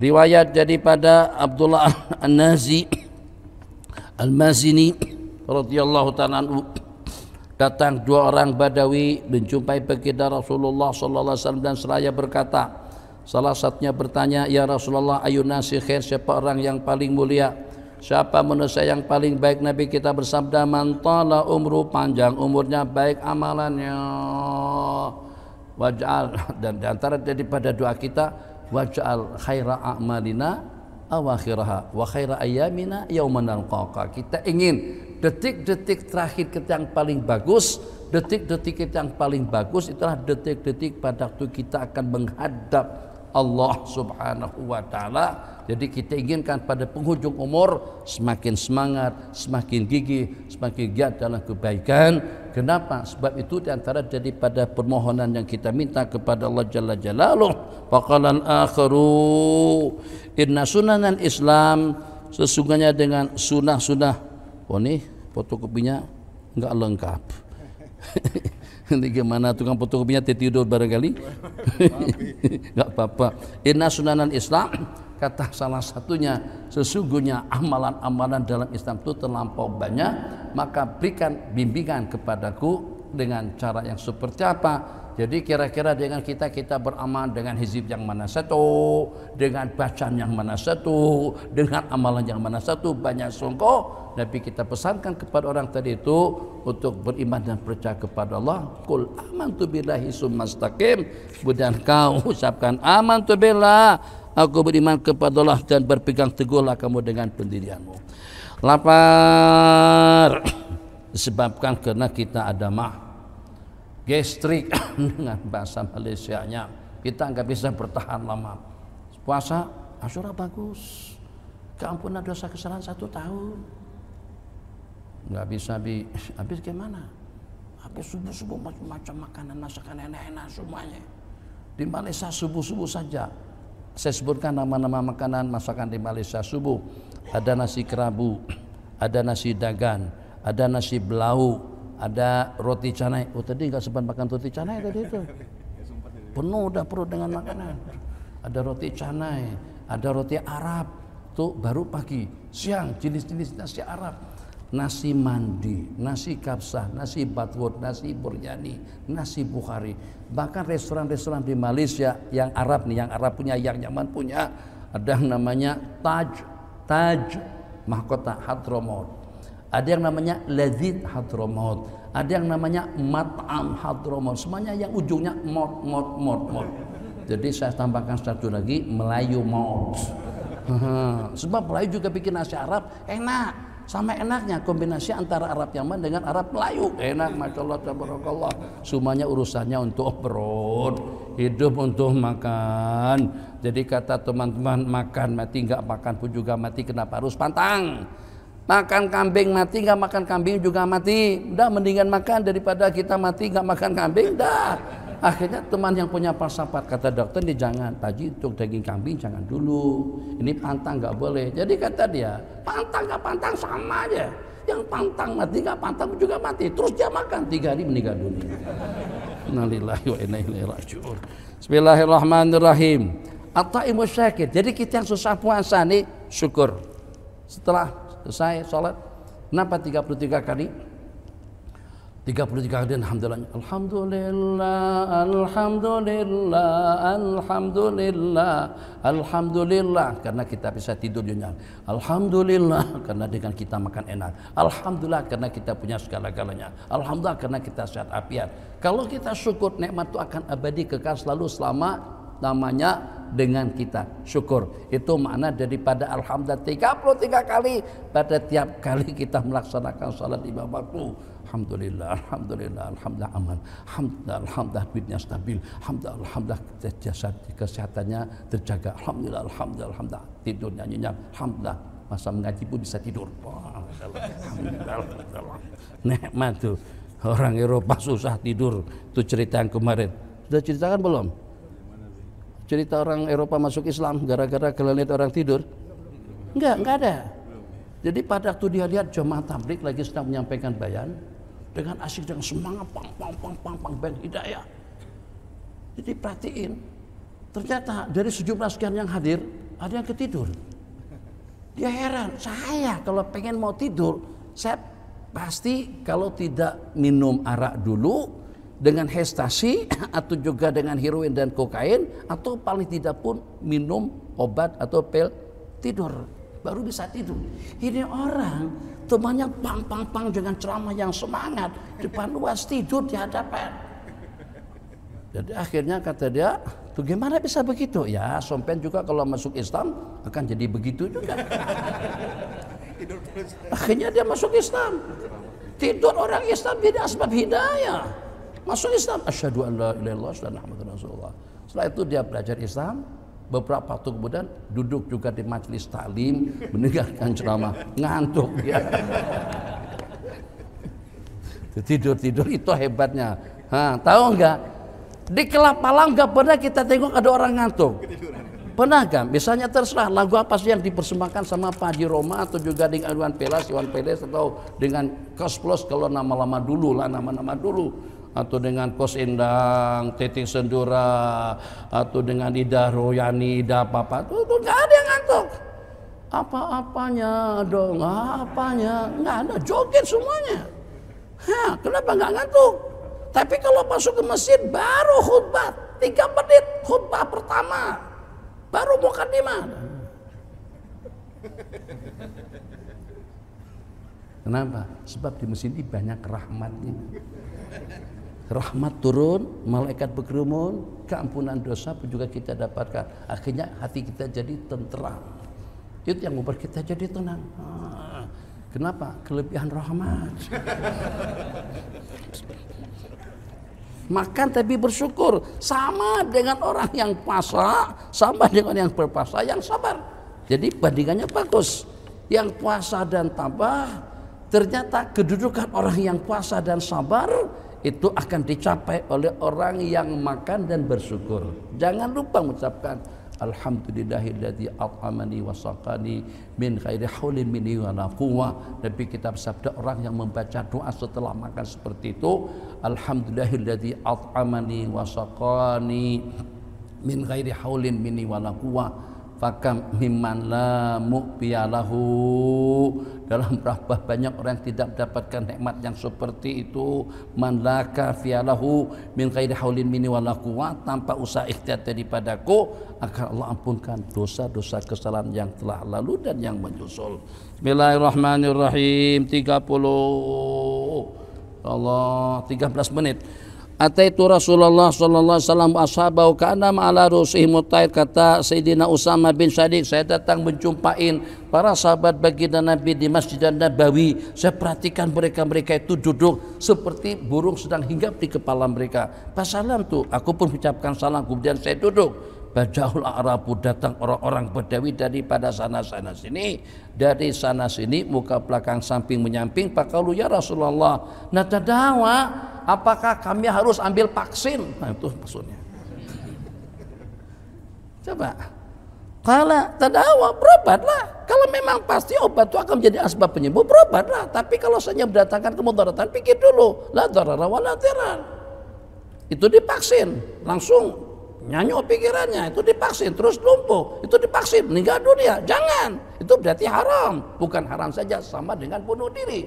Riwayat daripada Abdullah Al-Mazini radhiyallahu ta'ala anhu, datang dua orang Badawi menjumpai baginda Rasulullah sallallahu alaihi wasallam dan seraya berkata, salah satunya bertanya, ya Rasulullah, ayun nasi khair, siapa orang yang paling mulia, siapa manusia yang paling baik? Nabi kita bersabda, man tala umru, panjang umurnya, baik amalannya. Waj'al, dan diantara daripada doa kita, waj'al khaira a'malina awakhiraha wa khaira ayyamina yauman nalqaka. Kita ingin detik-detik terakhir kita yang paling bagus, detik-detik kita yang paling bagus itulah detik-detik pada waktu kita akan menghadap Allah Subhanahu wa taala. Jadi kita inginkan pada penghujung umur semakin semangat, semakin gigih, semakin giat dalam kebaikan. Kenapa? Sebab itu diantara daripada permohonan yang kita minta kepada Allah Jalla Jalaluh. Faqalan akharu inna sunanan Islam, sesungguhnya dengan sunah-sunah. Oh nih fotokopinya enggak lengkap. Ini gimana tukang fotokopinya tidur barangkali? Enggak apa-apa. Inna sunanan Islam, kata salah satunya, sesungguhnya amalan-amalan dalam Islam itu terlampau banyak, maka berikan bimbingan kepadaku dengan cara yang seperti apa. Jadi kira-kira dengan kita beramal dengan hizib yang mana satu, dengan bacaan yang mana satu, dengan amalan yang mana satu, banyak sungguh. Nabi kita pesankan kepada orang tadi itu untuk beriman dan percaya kepada Allah. Qul amantu billahi summastaqim. Kemudian kau ucapkan amantu billah, aku beriman kepada Allah, dan berpegang teguhlah kamu dengan pendirianmu. Lapar disebabkan karena kita ada gastrik dengan bahasa Malaysianya, kita nggak bisa bertahan lama. Puasa Asyura bagus, keampunan dosa kesalahan 1 tahun. Nggak bisa habis gimana? Habis subuh macam-macam makanan, masakan enak-enak semuanya. Di Malaysia subuh saja, saya sebutkan nama-nama makanan masakan di Malaysia subuh. Ada nasi kerabu, ada nasi dagan, ada nasi belau, ada roti canai. Oh tadi nggak sempat makan roti canai tadi itu. Penuh udah perut dengan makanan. Ada roti canai, ada roti Arab. Tuh baru pagi, siang jenis-jenis nasi Arab. Nasi mandi, nasi kapsah, nasi batwod, nasi buryani, nasi Bukhari. Bahkan restoran-restoran di Malaysia yang Arab nih, yang Arab punya, yang Yaman punya, ada yang namanya Taj mahkota Hadramaut. Ada yang namanya Lazid Hadramaut, ada yang namanya Mat'am Hadramaut, semuanya yang ujungnya mot. Jadi saya tambahkan satu lagi, Melayu Maut. Sebab Melayu juga bikin nasi Arab enak. Sama enaknya kombinasi antara Arab Yaman dengan Arab Melayu, enak, masya Allah, tabarakallah. Semuanya urusannya untuk perut, hidup untuk makan. Jadi kata teman-teman, makan mati, nggak makan pun juga mati. Kenapa harus pantang? Makan kambing mati, nggak makan kambing juga mati. Udah mendingan makan daripada kita mati nggak makan kambing. Dah. Akhirnya teman yang punya falsafat kata dokter ini, jangan Pak Haji, untuk daging kambing jangan dulu. Ini pantang nggak boleh. Jadi kata dia, pantang nggak pantang sama aja. Yang pantang mati nggak pantang juga mati. Terus dia makan 3 hari meninggal dunia. Innalillahi wa inna ilaihi raji'un. Bismillahirrahmanirrahim. At-taimus syakir. Jadi kita yang susah puasa nih syukur. Setelah selesai sholat, kenapa 33 kali? 33 kali alhamdulillah, alhamdulillah, karena kita bisa tidur nyenyak. Alhamdulillah karena dengan kita makan enak. Alhamdulillah karena kita punya segala-galanya. Alhamdulillah karena kita sehat afiat. Kalau kita syukur, nikmat itu akan abadi kekal selalu selama namanya dengan kita syukur. Itu makna daripada alhamdulillah 33 kali pada tiap kali kita melaksanakan salat 5 waktu. Alhamdulillah, alhamdulillah, alhamdulillah aman, alhamdulillah duitnya stabil, alhamdulillah jasad kesehatannya terjaga, alhamdulillah tidurnya nyenyak, alhamdulillah masa mengaji pun bisa tidur. Alhamdulillah. Nikmat tuh. Orang Eropa susah tidur. Itu cerita yang kemarin. Sudah ceritakan belum? Cerita orang Eropa masuk Islam gara-gara kelelahan orang tidur? Enggak ada. Jadi pada waktu dia lihat jemaah tabligh lagi sedang menyampaikan bayan dengan asyik, dengan semangat, pang bayan hidayah. Jadi perhatiin, ternyata dari 17 sekian yang hadir ada yang ketidur. Dia heran, saya kalau pengen mau tidur, saya pasti kalau tidak minum arak dulu dengan hestasi atau juga dengan heroin dan kokain, atau paling tidak pun minum obat atau pil tidur, baru bisa tidur. Ini orang temannya pang dengan ceramah yang semangat, depan luas, tidur di hadapan. Jadi akhirnya kata dia, tuh gimana bisa begitu? Ya sompen juga kalau masuk Islam akan jadi begitu juga. Akhirnya dia masuk Islam. Tidur orang Islam jadi asbab hidayah. Masuk Islam, asyhadu an la ilaha illallah wa asyhadu anna muhammadar rasulullah. Setelah itu dia belajar Islam. Beberapa waktu kemudian duduk juga di majelis taklim, mendengarkan ceramah, ngantuk dia. Tidur itu hebatnya. Tahu enggak? Di Kelapalang enggak pernah kita tengok ada orang ngantuk. Pernah kan? Misalnya terserah lagu apa sih yang dipersembahkan sama Pak Haji Roma atau juga dengan Iwan Peles atau dengan Kos Plus kalau nama-nama dulu. atau dengan Kos Endang, Titik Sendura, atau dengan Ida Royani, Ida apa-apa, itu nggak ada yang ngantuk. Apa-apanya dong, apanya, nggak ada, joget semuanya. Kenapa nggak ngantuk? Tapi kalau masuk ke masjid baru khutbah 3 menit, khutbah pertama, baru mukadimah. Kenapa? Sebab di masjid ini banyak rahmatnya. Rahmat turun, malaikat berkerumun, keampunan dosa pun juga kita dapatkan. Akhirnya hati kita jadi tenteram. Itu yang membuat kita jadi tenang. Kenapa? Kelebihan rahmat. Makan tapi bersyukur, sama dengan orang yang puasa, sama dengan yang berpuasa yang sabar. Jadi bandingannya bagus. Yang puasa dan tabah, ternyata kedudukan orang yang puasa dan sabar itu akan dicapai oleh orang yang makan dan bersyukur. Jangan lupa mengucapkan alhamdulillahilladzi at'amani wa saqani min ghairi haulin minni wala quwwah. Nabi kita bersabda, orang yang membaca doa setelah makan seperti itu, alhamdulillahilladzi at'amani wa saqani min ghairi haulin minni wala quwwah, fakam mimman la mu'biyalahu. Dalam berapa banyak orang yang tidak mendapatkan nikmat yang seperti itu. Man la kafiyalahu min ghairi haulin minni wala quwwah, tanpa usaha ikhtiar daripadaku akan Allah ampunkan dosa-dosa kesalahan yang telah lalu dan yang menyusul. Bismillahirrahmanirrahim. 30 Allah 13 menit. Ataitu Rasulullah sallallahu alaihi wasallam ashabahu kana ala rusihim mutair. Kata Sayyidina Usama bin Sadiq, saya datang menjumpain para sahabat baginda Nabi di Masjid Nabawi. Saya perhatikan mereka itu duduk seperti burung sedang hinggap di kepala mereka. Pas salam tuh, aku pun mengucapkan salam, kemudian saya duduk. Bajahul Arabu, datang orang-orang Badawi daripada sana-sana sini, dari sana sini, muka belakang samping menyamping. Pakalu ya Rasulullah natadawa, apakah kami harus ambil vaksin? Nah itu maksudnya. Coba, kalau tadawa, berobatlah. Kalau memang pasti obat itu akan menjadi asbab penyembuh, berobatlah. Tapi kalau saja mendatangkan kemudaratan, pikir dulu. La darara wa la dirar. Itu divaksin, langsung nyanyi pikirannya, itu divaksin terus lumpuh, itu divaksin meninggal dunia. Jangan, itu berarti haram. Bukan haram saja, sama dengan bunuh diri.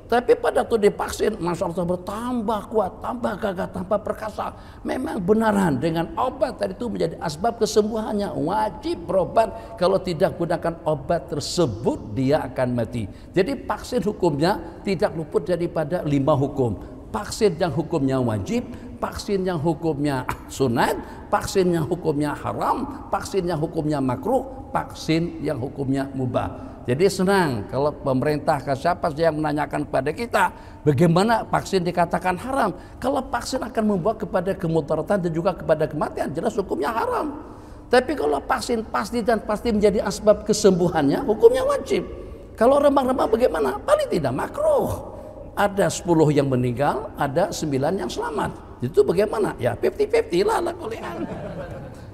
Tapi pada waktu divaksin, Masya Allah bertambah kuat, tambah gagah, tambah perkasa. Memang benaran dengan obat tadi itu menjadi asbab kesembuhannya. Wajib berobat, kalau tidak gunakan obat tersebut dia akan mati. Jadi vaksin hukumnya tidak luput daripada 5 hukum. Vaksin yang hukumnya wajib, vaksin yang hukumnya sunat, vaksin yang hukumnya haram, vaksin yang hukumnya makruh, vaksin yang hukumnya mubah. Jadi senang kalau pemerintah ke siapa yang menanyakan kepada kita bagaimana vaksin dikatakan haram. Kalau vaksin akan membawa kepada kemudaratan dan juga kepada kematian, jelas hukumnya haram. Tapi kalau vaksin pasti dan pasti menjadi asbab kesembuhannya, hukumnya wajib. Kalau remang-remang bagaimana? Paling tidak makruh. Ada 10 yang meninggal, ada 9 yang selamat. Itu bagaimana? Ya 50-50 lah kulihan.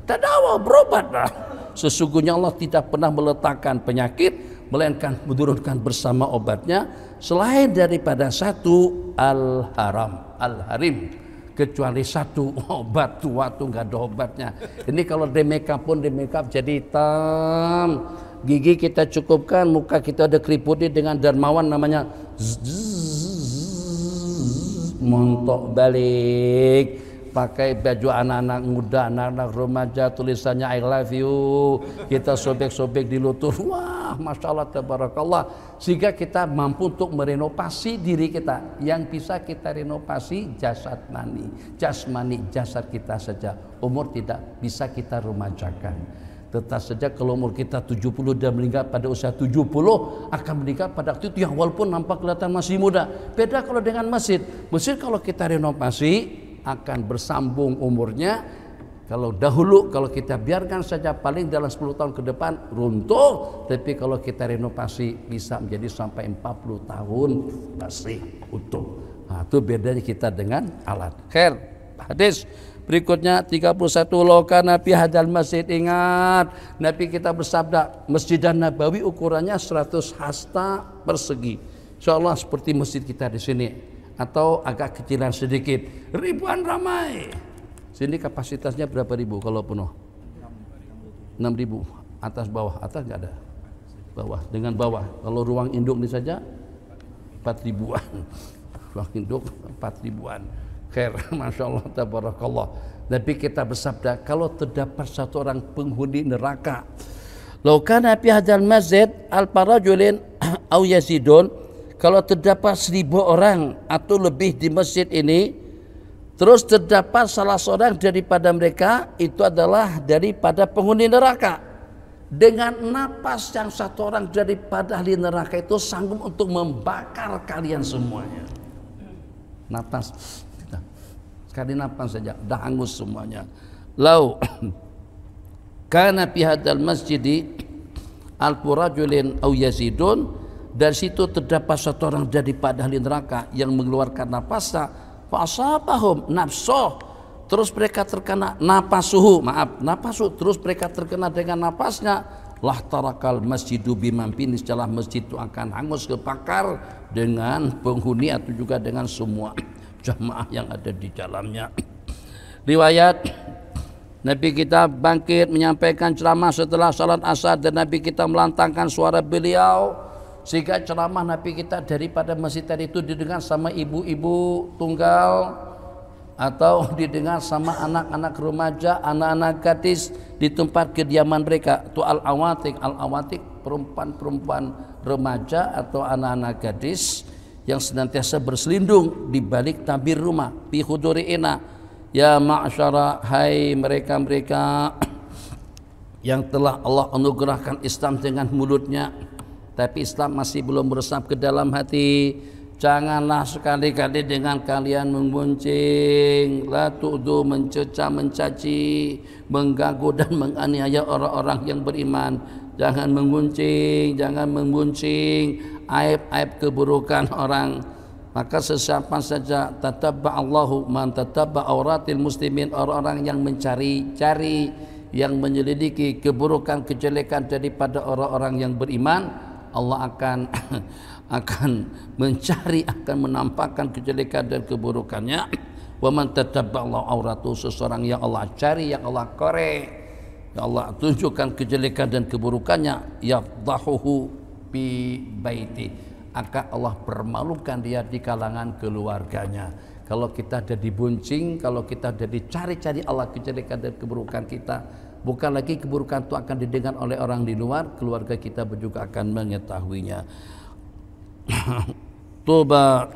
Tadawa, berobatlah. Sesungguhnya Allah tidak pernah meletakkan penyakit, melainkan menurunkan bersama obatnya, selain daripada satu al-haram, al-harim. Kecuali satu obat tua tuh nggak ada obatnya. Ini kalau di makeup pun di makeup jadi hitam. Gigi kita cukupkan, muka kita ada keriputnya dengan dermawan namanya montok balik. Pakai baju anak-anak muda, anak-anak remaja, tulisannya I love you, kita sobek-sobek di lutut. Wah, Masya Allah, tabarakallah. Sehingga kita mampu untuk merenovasi diri kita. Yang bisa kita renovasi jasmani, jasad kita saja. Umur tidak bisa kita remajakan. Tetap saja kalau umur kita 70 dan meninggal pada usia 70 akan meninggal pada waktu itu yang walaupun nampak kelihatan masih muda. Beda kalau dengan masjid. Masjid kalau kita renovasi akan bersambung umurnya. Kalau dahulu kalau kita biarkan saja paling dalam 10 tahun ke depan runtuh. Tapi kalau kita renovasi bisa menjadi sampai 40 tahun masih utuh. Nah, itu bedanya kita dengan alat. Khair, hadis berikutnya 31, loka Nabi hadal masjid. Ingat, Nabi kita bersabda, Masjid Nabawi ukurannya 100 hasta persegi. Insyaallah seperti masjid kita di sini. atau agak kecilan sedikit, ribuan ramai. Sini kapasitasnya berapa ribu kalau penuh? 6.000. Atas bawah, atas nggak ada. Bawah dengan bawah. Kalau ruang induk ini saja 4.000-an. Ruang induk 4.000-an. Khair, masya Allah, tabarakallah. Nabi kita bersabda, kalau terdapat satu orang penghuni neraka, lau kana fi hadzal masjid al-farajulin au yazidun, kalau terdapat 1.000 orang atau lebih di masjid ini, terus terdapat salah seorang daripada mereka itu adalah daripada penghuni neraka, dengan napas yang satu orang daripada ahli neraka itu sanggup untuk membakar kalian semuanya. Napas, sekali napas saja dah hangus semuanya. Lau kana fi hadzal masjidi al-rajulin au yazidun, dari situ terdapat satu orang daripada ahli neraka yang mengeluarkan napasnya, fasabahum nafsuh, terus mereka terkena napasuhu, napasu, terus mereka terkena dengan napasnya, lah tarakal masjidu bimampin, setelah masjid itu akan hangus kebakar dengan penghuni atau juga dengan semua jamaah yang ada di dalamnya. Riwayat Nabi kita bangkit menyampaikan ceramah setelah salat asar, dan Nabi kita melantangkan suara beliau sehingga ceramah Nabi kita daripada masjid tadi itu didengar sama ibu-ibu tunggal atau didengar sama anak-anak remaja, anak-anak gadis di tempat kediaman mereka. Itu al-awatik, perempuan-perempuan remaja atau anak-anak gadis yang senantiasa berselindung di balik tabir rumah. Fi huduriina, ya ma'syara, hai mereka-mereka yang telah Allah anugerahkan Islam dengan mulutnya, tapi Islam masih belum meresap ke dalam hati. Janganlah sekali-kali dengan kalian membonceng, la tu'du, mencerca, mencaci, mengganggu dan menganiaya orang-orang yang beriman. Jangan membonceng, jangan membonceng aib-aib keburukan orang. Maka sesiapa saja tatabba Allahu man tatabba auratil muslimin, orang-orang yang mencari-cari, yang menyelidiki keburukan kejelekan daripada orang-orang yang beriman, Allah akan mencari, akan menampakkan kejelekan dan keburukannya. Wa man tatabba auratu, seseorang yang Allah cari, yang Allah korek, yang Allah tunjukkan kejelekan dan keburukannya, yafdahuhu bi baiti, akan Allah permalukan dia di kalangan keluarganya. Kalau kita ada diboncing, kalau kita ada dicari-cari Allah kejelekan dan keburukan kita, bukan lagi keburukan itu akan didengar oleh orang di luar, keluarga kita juga akan mengetahuinya. Tuba,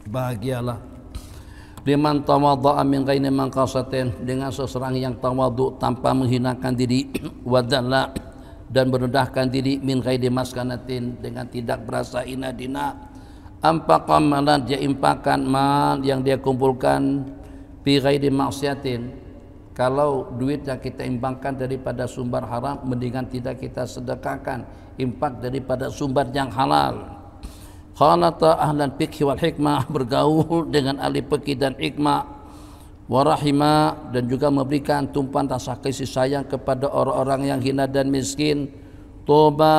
bahagialah liman tawadda'a min ghairi manqasatin, dengan seseorang yang tawadhu tanpa menghinakan diri, wadalla, dan merendahkan diri, min ghairi maskanatin, dengan tidak berasa hina dina, ampaqa malan, dia impakan mal yang dia kumpulkan, bi ghairi maksiatin, kalau duit yang kita imbangkan daripada sumber haram, mendingan tidak kita sedekahkan, impak daripada sumber yang halal. Khalata ahlan fikhi wal hikmah, bergaul dengan ahli fikih dan hikmah, warahima, dan juga memberikan tumpahan rasa kasih sayang kepada orang-orang yang hina dan miskin. Toba,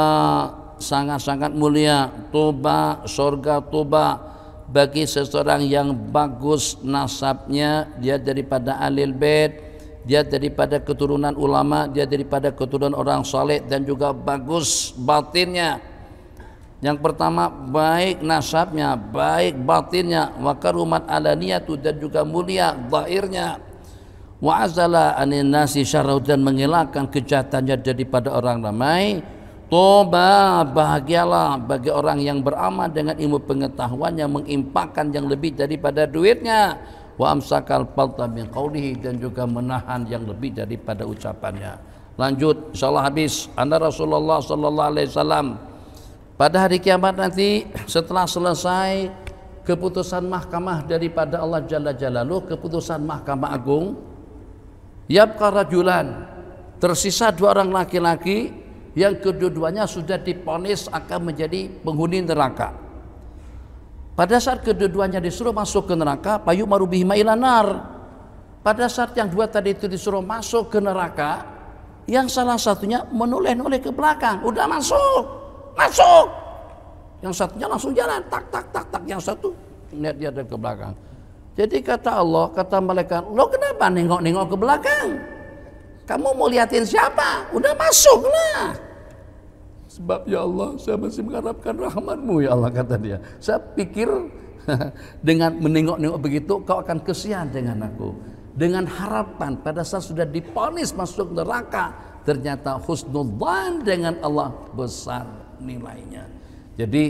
sangat-sangat mulia, toba, surga toba bagi seseorang yang bagus nasabnya, dia daripada ahlul bait, dia daripada keturunan ulama, dia daripada keturunan orang saleh, dan juga bagus batinnya. Yang pertama, baik nasabnya, baik batinnya, wa karumat alaniyatu, dan juga mulia zahirnya, wa azala anin nasi syarrau, dan mengelakkan kejahatannya daripada orang ramai. Toba, bahagialah bagi orang yang beramal dengan ilmu pengetahuan, yang mengimpakkan yang lebih daripada duitnya, wa amsakal falta min qawlihi, dan juga menahan yang lebih daripada ucapannya. Lanjut, insyaallah habis. Anda Rasulullah sallallahu alaihi wasallam pada hari kiamat nanti, setelah selesai keputusan mahkamah daripada Allah Jalla Jalaluh, keputusan mahkamah agung, yabqa rajulan, tersisa 2 orang laki-laki yang kedua-duanya sudah diponis akan menjadi penghuni neraka. Pada saat kedua-duanya disuruh masuk ke neraka, payu marubihima ilanar. Pada saat yang 2 tadi itu disuruh masuk ke neraka, yang salah satunya menoleh-noleh ke belakang, udah masuk. Yang satunya langsung jalan, tak tak tak tak, yang satu lihat dia dari ke belakang. Jadi kata Allah, kata malaikat, lo kenapa nengok-nengok ke belakang? Kamu mau liatin siapa? Udah masuk lah. Sebab ya Allah, saya masih mengharapkan rahmat-Mu ya Allah, kata dia. Saya pikir dengan menengok-nengok begitu kau akan kesian dengan aku. Dengan harapan pada saat sudah diponis masuk neraka, ternyata husnudzan dengan Allah besar nilainya. Jadi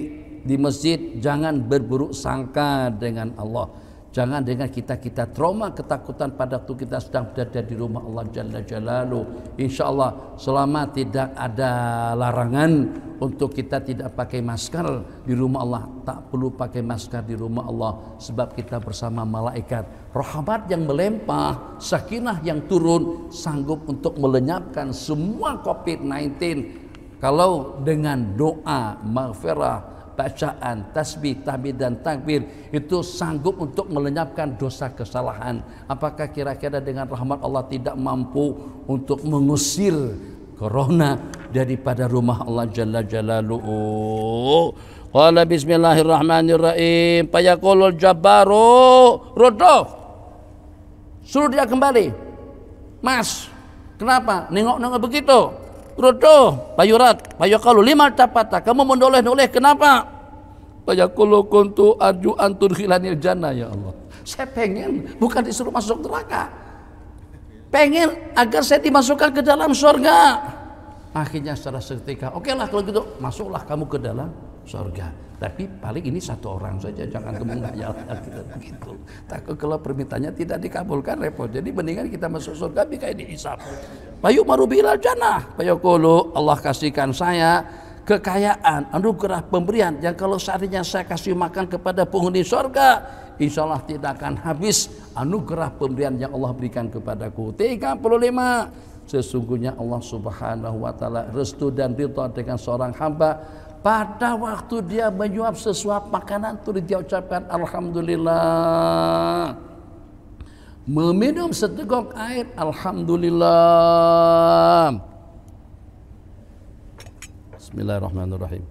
di masjid jangan berburuk sangka dengan Allah. Jangan dengan kita trauma ketakutan pada waktu kita sedang berada di rumah Allah Jalla Jalaluhu. Insya Allah selama tidak ada larangan untuk kita tidak pakai masker di rumah Allah, tak perlu pakai masker di rumah Allah, sebab kita bersama malaikat. Rahmat yang melimpah, sakinah yang turun, sanggup untuk melenyapkan semua COVID-19. Kalau dengan doa, maghfirah, bacaan, tasbih, tahmid dan takbir itu sanggup untuk melenyapkan dosa kesalahan. Apakah kira-kira dengan rahmat Allah tidak mampu untuk mengusir corona daripada rumah Allah Jalla Jalaluhu? Qala bismillahirrahmanirrahim. Fayaqulul jabbaru rudduh. Suruh dia kembali. Mas, kenapa nengok-nengok begitu? Rudduh, payurat, payaqalu lima tapata. Kamu menoleh-noleh kenapa? Payaqulu kuntu arju an tudkhilanil jannah, ya Allah. Saya pengen bukan disuruh masuk neraka. Pengen agar saya dimasukkan ke dalam surga. Akhirnya secara seketika, oke lah kalau gitu, masuklah kamu ke dalam surga. Tapi paling ini satu orang saja, jangan kemenggayal gitu. Takut kalau permintaannya tidak dikabulkan repot. Jadi mendingan kita masuk surga kayak dihisab. Payu marubilal jannah. Payaqulu, Allah kasihkan saya kekayaan, anugerah pemberian yang kalau seandainya saya kasih makan kepada penghuni surga, insya Allah tidak akan habis anugerah pemberian yang Allah berikan kepadaku. 35. Sesungguhnya Allah Subhanahu wa taala restu dan ridha dengan seorang hamba pada waktu dia menyuap sesuap makanan itu dia ucapkan alhamdulillah. Meminum seteguk air alhamdulillah. Bismillahirrahmanirrahim.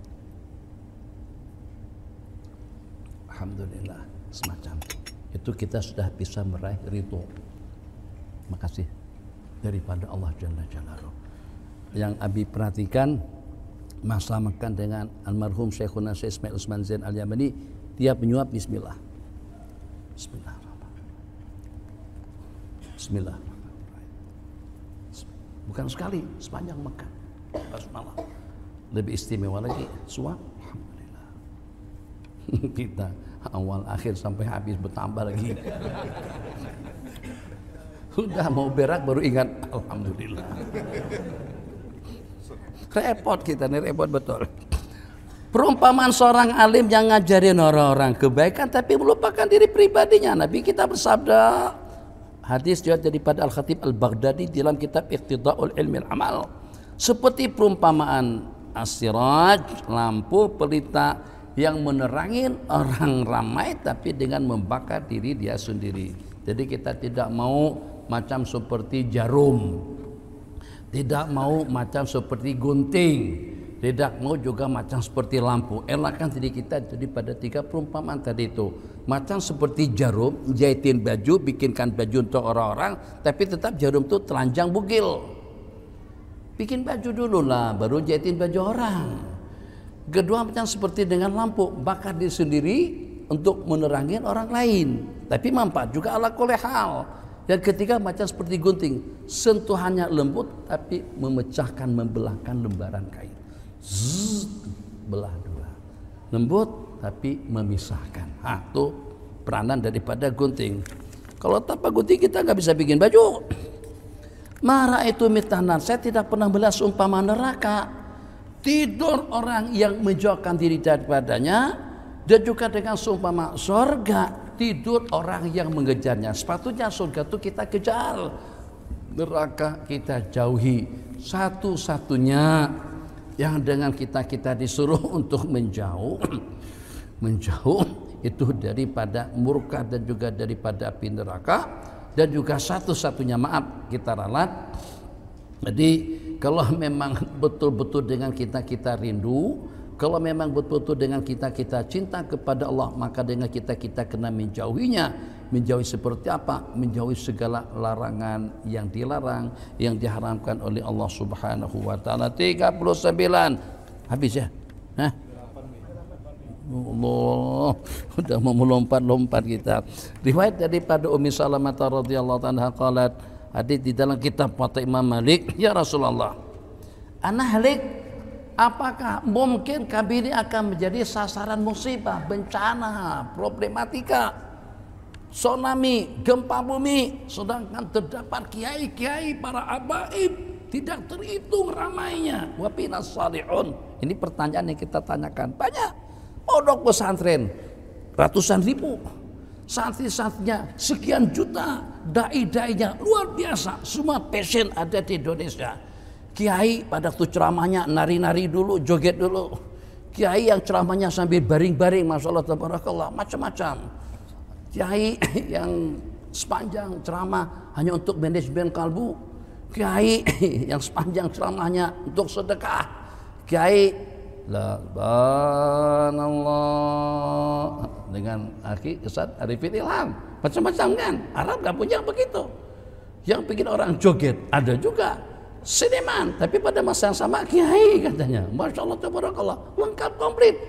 Alhamdulillah, semacam itu kita sudah bisa meraih ridho. Makasih daripada Allah Jalla Jalaluhu. Yang Abi perhatikan masa makan dengan almarhum Syekhuna Syekh Ismail Usman Zain Al-Yamani, dia menyuap bismillah. Bismillahirrahmanirrahim. Bismillahirrahmanirrahim. Bukan sekali, sepanjang makan. Basmalah. Lebih istimewa lagi suap. Alhamdulillah. Kita awal akhir sampai habis bertambah lagi. Sudah mau berak baru ingat alhamdulillah. Repot kita nih, repot betul. Perumpamaan seorang alim yang ngajarin orang-orang kebaikan tapi melupakan diri pribadinya. Nabi kita bersabda, hadis juga daripada Al-Khatib Al-Baghdadi dalam kitab Iqtida'ul Ilmil Amal, seperti perumpamaan as-siraj, lampu pelita yang menerangi orang ramai tapi dengan membakar diri dia sendiri. Jadi kita tidak mau macam seperti jarum, tidak mau macam seperti gunting, tidak mau juga macam seperti lampu. Elakkan diri kita jadi pada 3 perumpamaan tadi itu. Macam seperti jarum, jahitin baju, bikinkan baju untuk orang-orang, tapi tetap jarum itu telanjang bugil. Bikin baju dulu lah, baru jahitin baju orang. Kedua macam seperti dengan lampu, bakar diri sendiri untuk menerangi orang lain, tapi manfaat juga ala kulli hal. Yang ketiga macam seperti gunting, sentuhannya lembut tapi memecahkan, membelahkan lembaran kain. Zzz, belah dua. Lembut tapi memisahkan. Itu peranan daripada gunting. Kalau tanpa gunting kita nggak bisa bikin baju. Marah itu mitanan. Saya tidak pernah belas umpama neraka. Tidur orang yang menjauhkan diri daripadanya, dan juga dengan seumpama surga. Tidur orang yang mengejarnya. Sepatutnya surga itu kita kejar, neraka kita jauhi. Satu-satunya yang dengan kita disuruh untuk menjauh itu daripada murka dan juga daripada api neraka, dan juga satu-satunya maaf kita ralat. Jadi kalau memang betul-betul dengan kita rindu Kalau memang betul-betul dengan kita cinta kepada Allah, maka dengan kita kena menjauhinya. Menjauhi seperti apa? Menjauhi segala larangan yang dilarang, yang diharamkan oleh Allah Subhanahu wa taala. 39. Habis ya? Hah? Allah, udah mau melompat-lompat kita. Riwayat daripada Ummi Salamah radhiyallahu anha qalat, hadis di dalam kitab Muwatta Imam Malik, ya Rasulullah, ana halik, apakah mungkin kami ini akan menjadi sasaran musibah, bencana, problematika, tsunami, gempa bumi, sedangkan terdapat kiai-kiai para abaib tidak terhitung ramainya, wa finas salihun. Ini pertanyaan yang kita tanyakan banyak. Pondok pesantren ratusan ribu, santri-santrinya sekian juta, dai-dainya luar biasa, semua passion ada di Indonesia. Kiai pada waktu ceramahnya nari-nari dulu, joget dulu. Kiai yang ceramahnya sambil baring-baring, masya Allah tabarakallah, macam-macam. Kiai yang sepanjang ceramah hanya untuk manajemen kalbu. Kiai yang sepanjang ceramahnya untuk sedekah. Kiai la banallah dengan Aki Ustaz Arifin Ilham, macam-macam kan. Arab gak punya begitu. Yang bikin orang joget ada juga. Seniman, tapi pada masa yang sama kiai katanya. Masya Allah tabarakallah, lengkap komplit.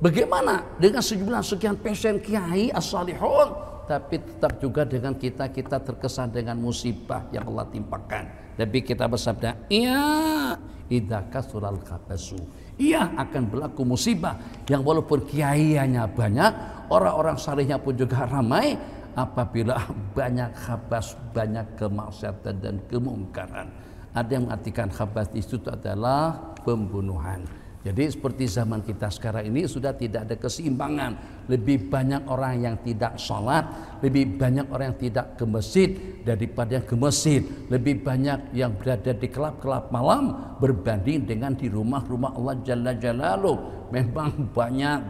Bagaimana dengan sejumlah sekian persen kiai as-salihun, tapi tetap juga dengan kita terkesan dengan musibah yang Allah timpakan. Tapi kita bersabda, iya, idza kasural khabasu, iya akan berlaku musibah yang walaupun kiainya banyak, orang-orang salihnya pun juga ramai, apabila banyak khabas, banyak kemaksiatan dan kemungkaran. Ada yang mengartikan khabas itu adalah pembunuhan. Jadi seperti zaman kita sekarang ini sudah tidak ada keseimbangan. Lebih banyak orang yang tidak sholat, lebih banyak orang yang tidak ke masjid daripada yang ke masjid. Lebih banyak yang berada di kelab-kelab malam berbanding dengan di rumah-rumah Allah Jalla Jalaluh. Memang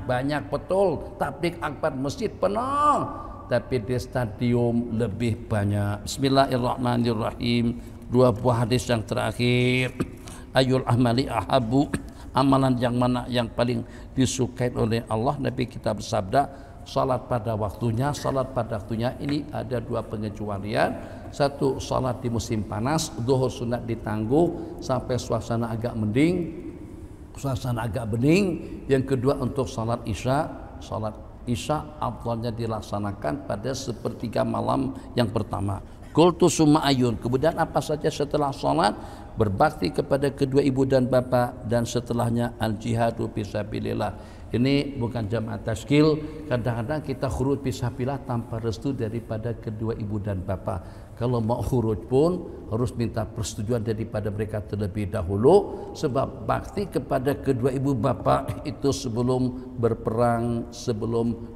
banyak betul tabligh akbar masjid penuh, tapi di stadium lebih banyak. Bismillahirrahmanirrahim. Dua buah hadis yang terakhir. Ayul amali ahabu, amalan yang mana yang paling disukai oleh Allah. Nabi kita bersabda, salat pada waktunya. Salat pada waktunya ini ada dua pengecualian. Satu, salat di musim panas, zuhur sunat ditangguh sampai suasana agak mending. Yang kedua untuk salat isya afdalnya dilaksanakan pada sepertiga malam yang pertama. Qultu summa ayun, kemudian apa saja setelah salat? Berbakti kepada kedua ibu dan bapak, dan setelahnya al-jihadu fisabilillah. Ini bukan jamaah tashkil, kadang-kadang kita khuruj fisabilillah tanpa restu daripada kedua ibu dan bapak. Kalau mau khuruj pun harus minta persetujuan daripada mereka terlebih dahulu, sebab bakti kepada kedua ibu bapak itu sebelum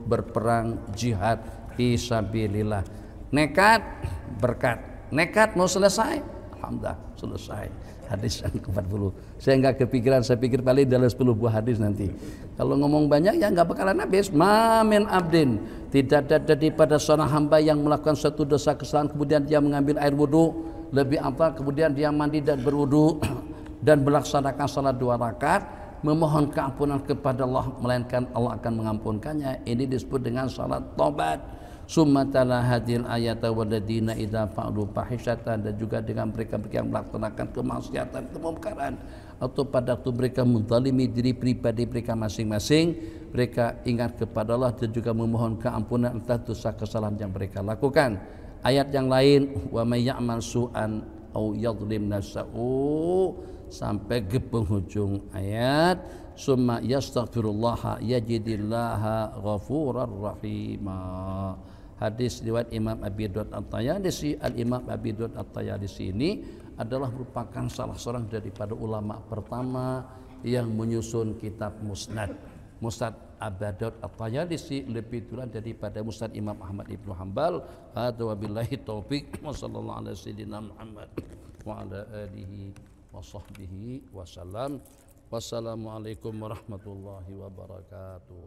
berperang jihad fisabilillah. Nekat berkat, nekat mau selesai, alhamdulillah selesai. Hadis yang ke-40. Saya nggak kepikiran, saya pikir paling dalam 10 buah hadis nanti. Kalau ngomong banyak ya nggak bakalan habis. Ma min abdin, tidak ada daripada seorang hamba yang melakukan satu dosa kesalahan kemudian dia mengambil air wudu, lebih afdal kemudian dia mandi dan berwudu dan melaksanakan salat 2 rakaat, memohon keampunan kepada Allah, melainkan Allah akan mengampunkannya. Ini disebut dengan salat taubat. Summa tala hadil ayata waladina idza fa'alu fahisyatan, dan juga dengan mereka-mereka yang melaksanakan kemaksiatan, kemungkaran, atau pada waktu mereka menzalimi diri pribadi mereka masing-masing, mereka ingat kepada Allah dan juga memohon keampunan atas dosa kesalahan yang mereka lakukan. Ayat yang lain, wa may ya'mal su'an au yadhlim nafsahu, sampai ke penghujung ayat, summa yastaghfirullaha yajidillaha ghafurar rahima. Hadis riwayat Imam Abi Daud At-Tayalisi. Al-Imam Abi Daud At-Tayalisi ini adalah merupakan salah seorang daripada ulama pertama yang menyusun kitab Musnad. Musnad Abi Daud At-Tayalisi lebih dulu daripada Musnad Imam Ahmad Ibnu Hanbal. Hadza wabillahi taufik wa sallallahu ala sayyidina Muhammad wa ala alihi wa sahbihi wasallam. Wassalamualaikum warahmatullahi wabarakatuh.